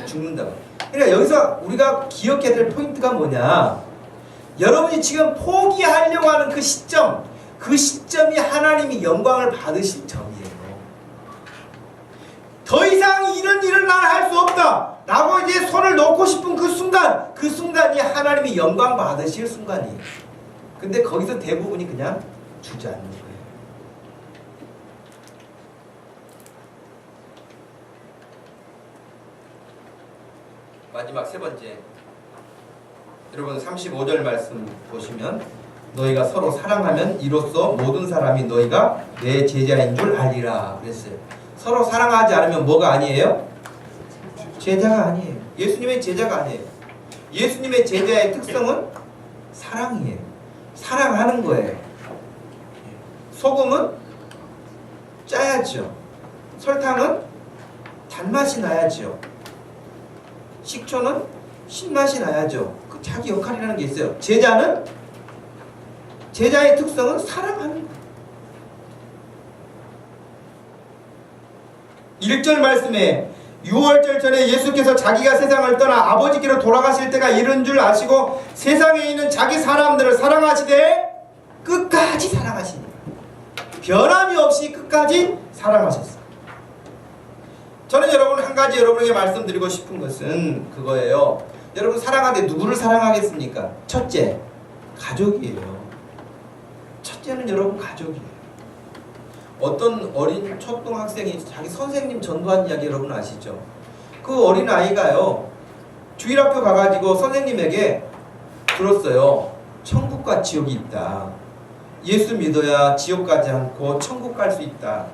죽는다고. 그러니까 여기서 우리가 기억해야 될 포인트가 뭐냐, 여러분이 지금 포기하려고 하는 그 시점, 그 시점이 하나님이 영광을 받으실 점이에요. 더 이상 이런 일을 나는 할 수 없다 라고 이제 손을 놓고 싶은 그 순간이 하나님이 영광 받으실 순간이에요. 근데 거기서 대부분이 그냥 주저앉는 거예요. 마지막 세 번째, 여러분 35절 말씀 보시면 너희가 서로 사랑하면 이로써 모든 사람이 너희가 내 제자인 줄 알리라 그랬어요. 서로 사랑하지 않으면 뭐가 아니에요? 제자가 아니에요. 예수님의 제자가 아니에요. 예수님의 제자의 특성은 사랑이에요. 사랑하는 거예요. 소금은 짜야죠. 설탕은 단맛이 나야죠. 식초는 신맛이 나야죠. 그 자기 역할이라는 게 있어요. 제자의 특성은 사랑하는 거예요. 1절 말씀에 6월절 전에 예수께서 자기가 세상을 떠나 아버지께로 돌아가실 때가 이른 줄 아시고 세상에 있는 자기 사람들을 사랑하시되 끝까지 사랑하시니 변함이 없이 끝까지 사랑하셨어요. 저는 여러분 한 가지 여러분에게 말씀드리고 싶은 것은 그거예요. 여러분 사랑하는데 누구를 사랑하겠습니까? 첫째, 가족이에요. 첫째는 여러분 가족이에요. 어떤 어린 초등학생이 자기 선생님 전도한 이야기 여러분 아시죠? 그 어린 아이가요, 주일학교 가가지고 선생님에게 들었어요. 천국과 지옥이 있다. 예수 믿어야 지옥 가지 않고 천국 갈 수 있다.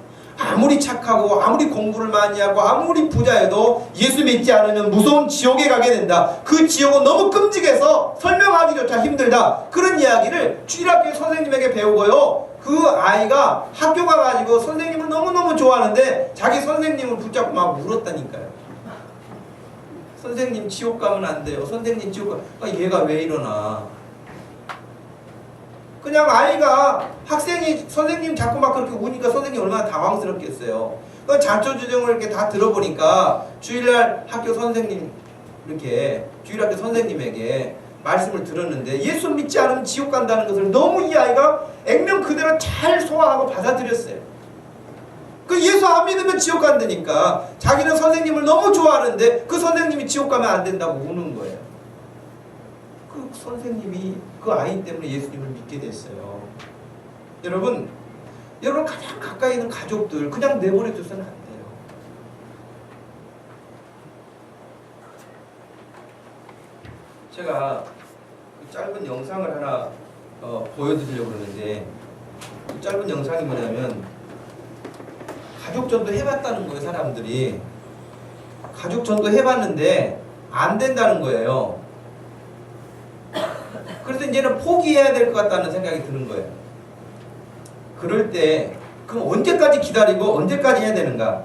아무리 착하고 아무리 공부를 많이 하고 아무리 부자여도 예수 믿지 않으면 무서운 지옥에 가게 된다. 그 지옥은 너무 끔찍해서 설명하기조차 힘들다. 그런 이야기를 주일학교 선생님에게 배우고요. 그 아이가 학교 가가지고 선생님을 너무너무 좋아하는데 자기 선생님을 붙잡고 막 울었다니까요. 선생님 지옥 가면 안 돼요. 선생님 지옥 가면 얘가 왜 이러나. 그냥 아이가 학생이 선생님 자꾸 막 그렇게 우니까 선생님이 얼마나 당황스럽겠어요. 그 자초지종을 이렇게 다 들어보니까 주일날 학교 선생님 이렇게 주일학교 선생님에게 말씀을 들었는데 예수 믿지 않으면 지옥 간다는 것을 너무 이 아이가 액면 그대로 잘 소화하고 받아들였어요. 그 예수 안 믿으면 지옥 간다니까 자기는 선생님을 너무 좋아하는데 그 선생님이 지옥 가면 안 된다고 우는 거예요. 그 선생님이 그 아이 때문에 예수님을 믿게 됐어요. 여러분 가장 가까이 있는 가족들 그냥 내버려 둬서는 안 돼요. 제가 짧은 영상을 하나 보여드리려고 그러는데 그 짧은 영상이 뭐냐면 가족 전도 해봤다는 거예요. 사람들이 가족 전도 해봤는데 안 된다는 거예요. 그래서 이제는 포기해야 될 것 같다는 생각이 드는 거예요. 그럴 때 그럼 언제까지 기다리고 언제까지 해야 되는가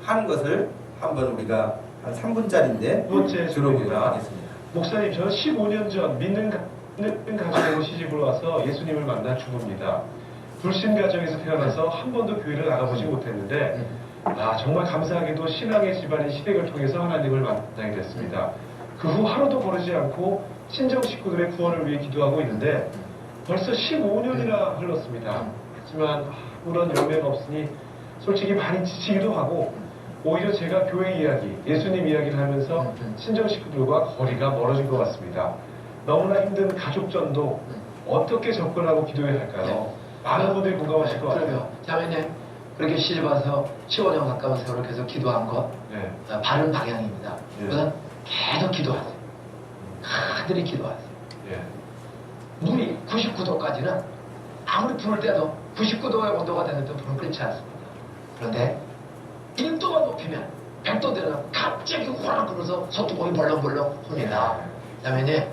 하는 것을 한번 우리가 한 3분짜리인데 들어보도록 하겠습니다. 목사님, 저는 15년 전 믿는 가정으로 시집을 와서 예수님을 만난 주부입니다. 불신 가정에서 태어나서 한 번도 교회를 나가보지 못했는데 정말 감사하게도 신앙의 집안인 시댁을 통해서 하나님을 만나게 됐습니다. 그 후 하루도 거르지 않고 친정 식구들의 구원을 위해 기도하고 있는데 벌써 15년이나 흘렀습니다. 하지만 아무런 열매가 없으니 솔직히 많이 지치기도 하고 오히려 제가 교회 이야기, 예수님 이야기를 하면서 친정 식구들과 거리가 멀어진 것 같습니다. 너무나 힘든 가족 전도 어떻게 접근하고 기도해야 할까요? 많은 분들이 공감하실 것 같아요. 자매님, 그렇게 시집 와서 15년 가까운 세월을 계속 기도한 것 바른 방향입니다. 우선 계속 기도하세요. 하늘이 기도하세요. 물이 99도까지는 아무리 불을 때도 99도의 온도가 되는데 불은 끓지 않습니다. 그런데 1도만 높이면 100도 되는 갑자기 호랑 불어서 소뚜껑이 벌렁벌렁 옵니다. 자매님,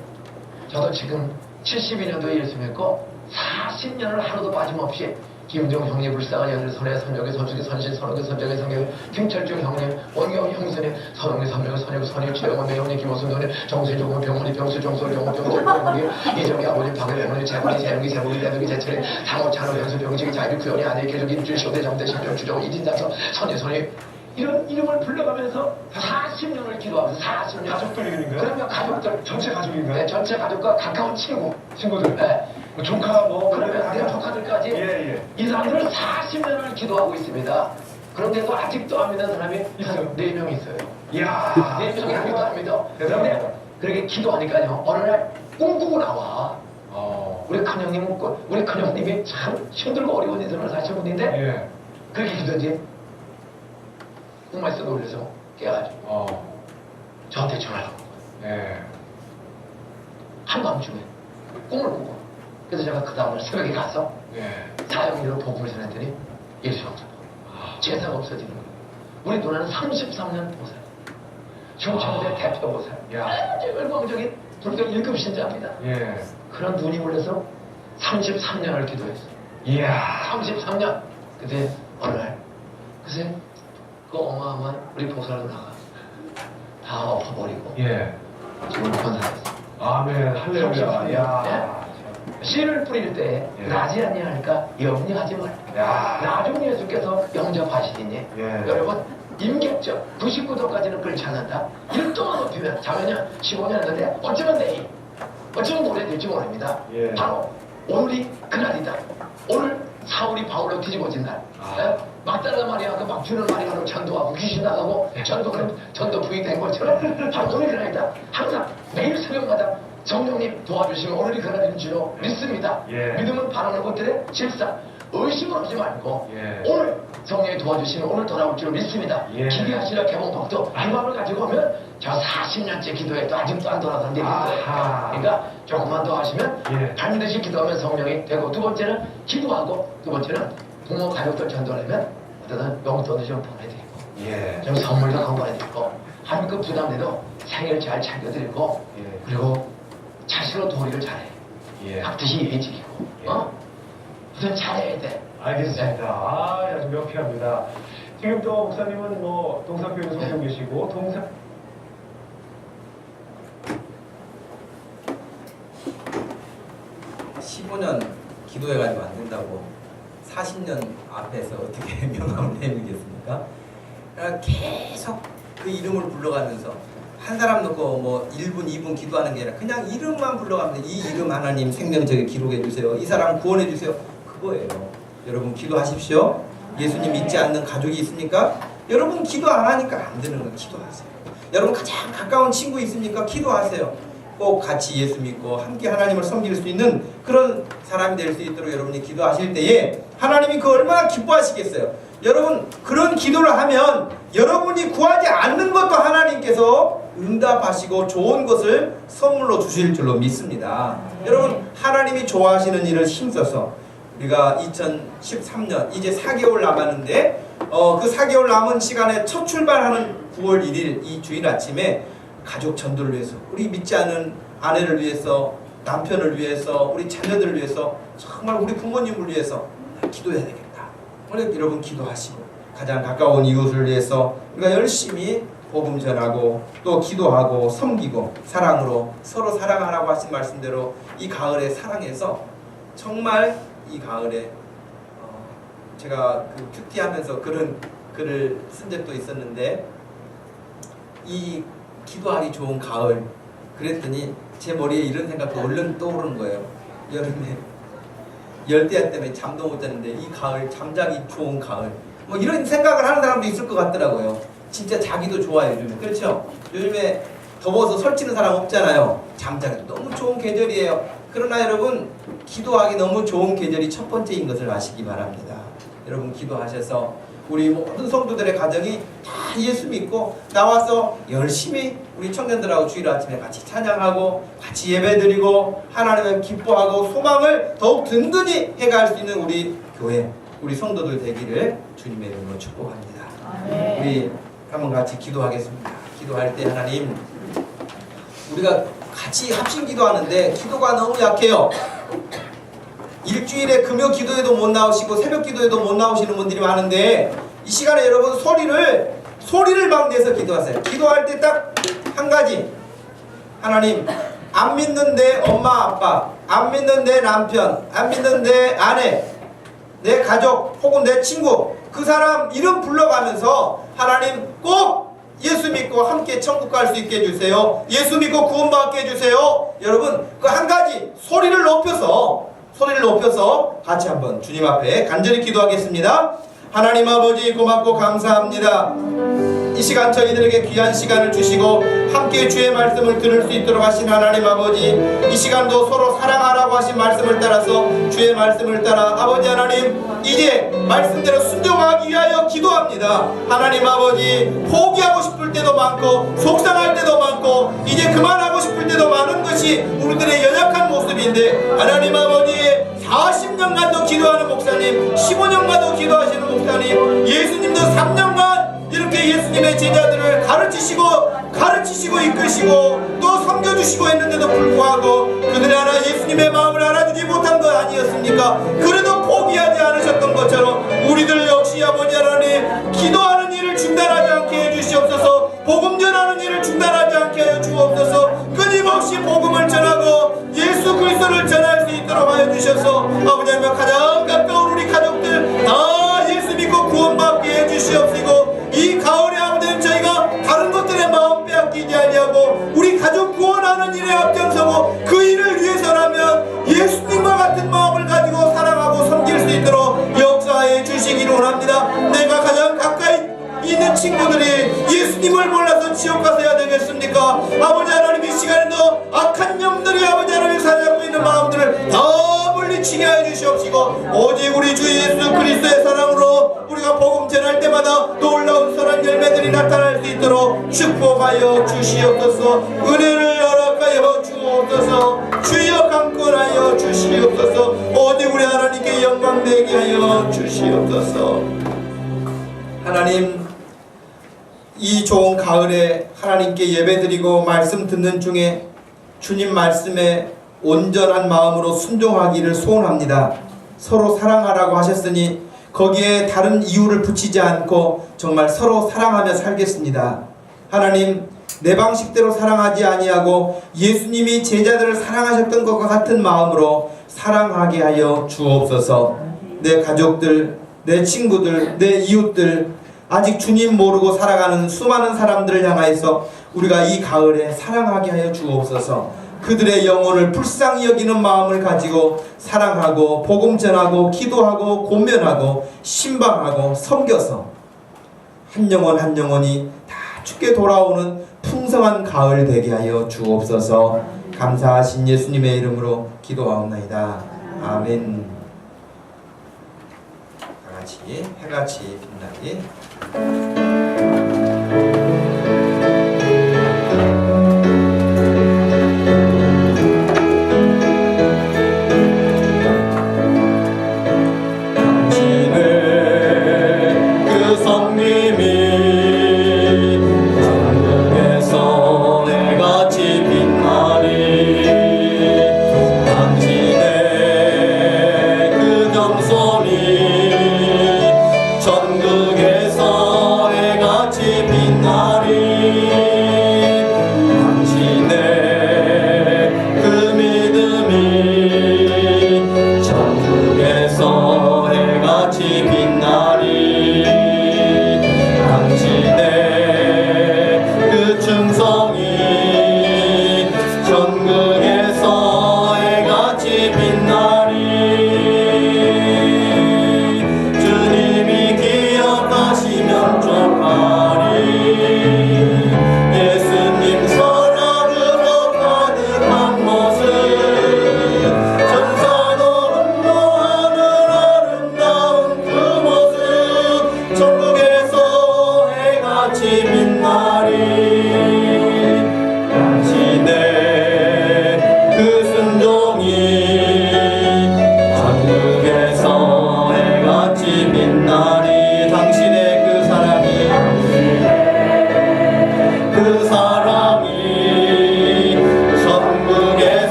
저도 지금 72년도에 예수 믿고 40년을 하루도 빠짐없이 김종 형님, 불쌍한 여들 선의 선역의 선축의 선신, 선옥의 선적의 성경, 김철중 형님, 원경 형수님, 선홍의 선역의 선역, 선임, 최영원 배우님, 김호순 형님, 정수의 종원, 병원이, 병수, 정수, 경호, 병수, 병원이, 이정희 아버지, 박을 병원이, 재관이, 재영기, 재복이, 대덕이, 재철이, 상호, 찬호, 병수, 병식이, 자유리, 구현이, 아들, 계속, 임주, 시호대, 정대, 신병, 주정, 이진자서, 선이, 이런 이름을 불러가면서 40년을 기도하면서 40년. 가족들 이름인가요? 그러면 가족들. 전체 가족인가요? 네, 전체 가족과 가까운 친구들. 네. 뭐 조카 뭐. 그러면 내 조카들까지. 이 사람들은 40년을 기도하고 있습니다. 그런데도 아직도 안 믿는 사람이 있어요? 4명 있어요. 이야. 4명이 아직도 안 믿어. 대단합니다. 그런데 그렇게 기도하니까요. 어느 날 꿈꾸고 나와. 우리 큰형님이 참 힘들고 어려운 인생을 사신 분인데 그렇게 기도했지. 꿈에서 놀려서 깨가지고 저한테 전화를 한 거예요. 한밤중에 꿈을 꾸고. 그래서 제가 그 다음날 새벽에 가서 사형리로 복음을 전했더니 예수 없어요. 제사가 없어지는 거예요. 우리 누나는 33년 보살. 중천대 대표 보살. 아주 열광적인 불교 1급 신자입니다. 그런 눈이 올려서 33년을 기도했어요. 이야. 33년. 근데 어느 날 글쎄 그 어마어마한 우리 보살 누나가 다 엎어버리고 지금 권사했어요. 아멘. 할렐루야. 야. 씨를 뿌릴 때 나지 않냐 하니까 염려하지 말라. 나중 예수께서 영접하시리니 여러분 임객적 99도까지는 끓지 않는다. 1도만 높이면 자매년 15년 했는데 어쩌면 내일 어쩌면 오래될지 모릅니다. 바로 오늘이 그날이다. 오늘 사울이 바울로 뒤집어진 날. 막달라 마리아가 막 주는 마리아로 전도하고 귀신 나가고 전도 부이 된 것처럼 바로 오늘 그날이다. 항상 매일 새벽마다 성령님 도와주시면 오늘이 그날인 줄로 믿습니다. 예. 믿음은 바라는 것들의 실사. 의심을 하지 말고 예. 오늘 성령이 도와주시면 오늘 돌아올 줄로 믿습니다. 예. 기대하시라 개봉법도 이 마음을 가지고 오면 저 40년째 기도해도 아직도 안 돌아선데 아하. 그러니까 조금만 더 하시면 예. 반드시 기도하면 성령이 되고 두 번째는 기도하고 두 번째는 부모 가족들 전도하려면 어떤 용돈도 좀 보내드리고 예. 좀 선물도 건보내드리고 한급 부담돼도 생일 잘 챙겨드리고 예. 그리고 자식으로 도리를 잘해. 예. 박듯이 예의 지키고 예. 우선 잘해야 돼. 알겠습니다. 아, 아주 명쾌합니다. 지금 또 목사님은 뭐 동사교회에 소속 계시고 15년 기도해가지고 안 된다고 40년 앞에서 어떻게 명함을 내밀겠습니까? 그러니까 계속 그 이름을 불러가면서 한 사람 놓고 뭐 1분, 2분 기도하는 게 아니라 그냥 이름만 불러가면서 이 이름 하나님 생명책에 기록해 주세요. 이 사람 구원해 주세요. 그거예요. 여러분 기도하십시오. 예수님 믿지 않는 가족이 있습니까? 여러분 기도 안 하니까 안 되는 건 기도하세요. 여러분 가장 가까운 친구 있습니까? 기도하세요. 꼭 같이 예수 믿고 함께 하나님을 섬길 수 있는 그런 사람이 될 수 있도록 여러분이 기도하실 때에 하나님이 그 얼마나 기뻐하시겠어요. 여러분 그런 기도를 하면 여러분이 구하지 않는 것도 하나님께서 응답하시고 좋은 것을 선물로 주실 줄로 믿습니다. 여러분 하나님이 좋아하시는 일을 힘써서 우리가 2013년 이제 4개월 남았는데 그 4개월 남은 시간에 첫 출발하는 9월 1일 이 주일 아침에 가족 전도를 위해서 우리 믿지 않는 아내를 위해서 남편을 위해서 우리 자녀들을 위해서 정말 우리 부모님을 위해서 기도해야 되겠다. 오늘 여러분 기도하시고 가장 가까운 이웃을 위해서 우리가 열심히 복음 전하고 또 기도하고 섬기고 사랑으로 서로 사랑하라고 하신 말씀대로 이 가을에 사랑해서 정말 이 가을에 제가 그 큐티하면서 그런 글을 쓴 적도 있었는데 이 기도하기 좋은 가을 그랬더니 제 머리에 이런 생각도 얼른 떠오르는 거예요. 여름에 열대야 때문에 잠도 못 자는데 이 가을 잠자기 좋은 가을 뭐 이런 생각을 하는 사람도 있을 것 같더라고요. 진짜 자기도 좋아요 요즘에. 그렇죠? 요즘에 더워서 설치는 사람 없잖아요. 잠자기 너무 좋은 계절이에요. 그러나 여러분 기도하기 너무 좋은 계절이 첫 번째인 것을 아시기 바랍니다. 여러분 기도하셔서 우리 모든 성도들의 가정이 다 예수 믿고 나와서 열심히 우리 청년들하고 주일 아침에 같이 찬양하고 같이 예배드리고 하나님을 기뻐하고 소망을 더욱 든든히 해갈 수 있는 우리 교회 우리 성도들 되기를 주님의 이름으로 축복합니다. 우리 한번 같이 기도하겠습니다. 기도할 때 하나님 우리가 같이 합심 기도하는데 기도가 너무 약해요. 일주일에 금요 기도에도 못 나오시고 새벽 기도에도 못 나오시는 분들이 많은데 이 시간에 여러분 소리를 막 내서 기도하세요. 기도할 때 딱 한 가지 하나님 안 믿는 내 엄마 아빠 안 믿는 내 남편 안 믿는 내 아내 내 가족 혹은 내 친구 그 사람 이름 불러가면서 하나님 꼭 예수 믿고 함께 천국 갈 수 있게 해주세요. 예수 믿고 구원받게 해주세요. 여러분 그 한 가지 소리를 높여서 같이 한번 주님 앞에 간절히 기도하겠습니다. 하나님 아버지 고맙고 감사합니다. 이 시간 저희들에게 귀한 시간을 주시고 함께 주의 말씀을 들을 수 있도록 하신 하나님 아버지 이 시간도 서로 사랑하라고 하신 말씀을 따라서 주의 말씀을 따라 아버지 하나님 이제 말씀대로 순종하기 위하여 기도합니다. 하나님 아버지 포기하고 싶을 때도 많고 속상할 때도 많고 이제 그만하고 싶을 때도 많은 것이 우리들의 연약한 모습인데 하나님 아버지 40년간도 기도하는 목사님 15년간도 기도하시는 목사님 예수님도 3년간 이렇게 예수님의 제자들을 가르치시고 이끄시고 또 섬겨주시고 했는데도 불구하고 그들이 하나 예수님의 마음을 알아주지 못한 것 아니었습니까? 그래도 포기하지 않으셨던 것처럼 우리들 역시 아버지 하나님 기도하는 일을 중단하지 않게 해주시옵소서. 복음 전하는 일을 중단하지 않게 하여 주옵소서. 끊임없이 복음을 전하고 예수 그리스도를 전할 수 있도록 하여 주셔서 아버지 하나님 가장 가까운 우리 가족들 다 예수 믿고 구원받게 해주시옵시고 이 가을에 아버지 저희가 다른 것들에 마음 빼앗기지 아니하고 우리 가족 구원하는 일에 앞장서고 그 일을 위해서라면 예수님과 같은 마음을 가지고 사랑하고 섬길 수 있도록 역사해 주시기를 원합니다. 친구들이 예수님을 몰라서 지옥 가서야 되겠습니까? 아버지 하나님, 이 시간에도 악한 영들이 아버지 하나님 사잡고 있는 마음들을 더 물리치게 하여 주시옵시고, 오직 우리 주 예수 그리스도의 사랑으로 우리가 복음 전할 때마다 놀라운 선한 열매들이 나타날 수 있도록 축복하여 주시옵소서. 은혜를 허락하여 주옵소서. 주여 강권하여 주시옵소서. 오직 우리 하나님께 영광 되게 하여 주시옵소서. 하나님, 이 좋은 가을에 하나님께 예배드리고 말씀 듣는 중에 주님 말씀에 온전한 마음으로 순종하기를 소원합니다. 서로 사랑하라고 하셨으니 거기에 다른 이유를 붙이지 않고 정말 서로 사랑하며 살겠습니다. 하나님, 내 방식대로 사랑하지 아니하고 예수님이 제자들을 사랑하셨던 것과 같은 마음으로 사랑하게 하여 주옵소서. 내 가족들, 내 친구들, 내 이웃들, 아직 주님 모르고 살아가는 수많은 사람들을 향하여서 우리가 이 가을에 사랑하게 하여 주옵소서. 그들의 영혼을 불쌍히 여기는 마음을 가지고 사랑하고 복음 전하고 기도하고 권면하고 신방하고 섬겨서 한 영혼 한 영혼이 다 주께 돌아오는 풍성한 가을 되게 하여 주옵소서. 감사하신 예수님의 이름으로 기도하옵나이다. 아멘. 다같이 해같이 빛나게.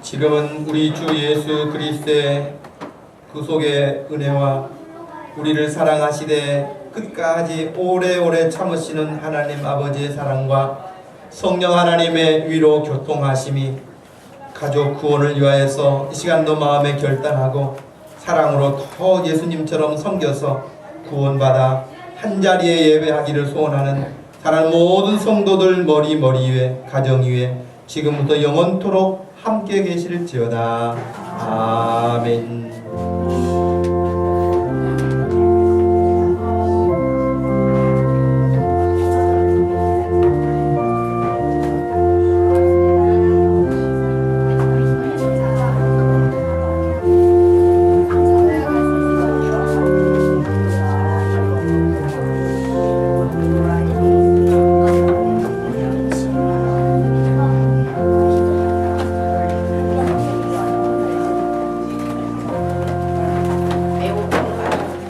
지금은 우리 주 예수 그리스도의 구속의 은혜와 우리를 사랑하시되 끝까지 오래오래 참으시는 하나님 아버지의 사랑과 성령 하나님의 위로 교통하심이 가족 구원을 위하여서 이 시간도 마음에 결단하고 사랑으로 더 예수님처럼 섬겨서 구원받아 한자리에 예배하기를 소원하는 사랑하는 모든 성도들 머리 위에 가정 위에 지금부터 영원토록 함께 계실지어다. 아멘.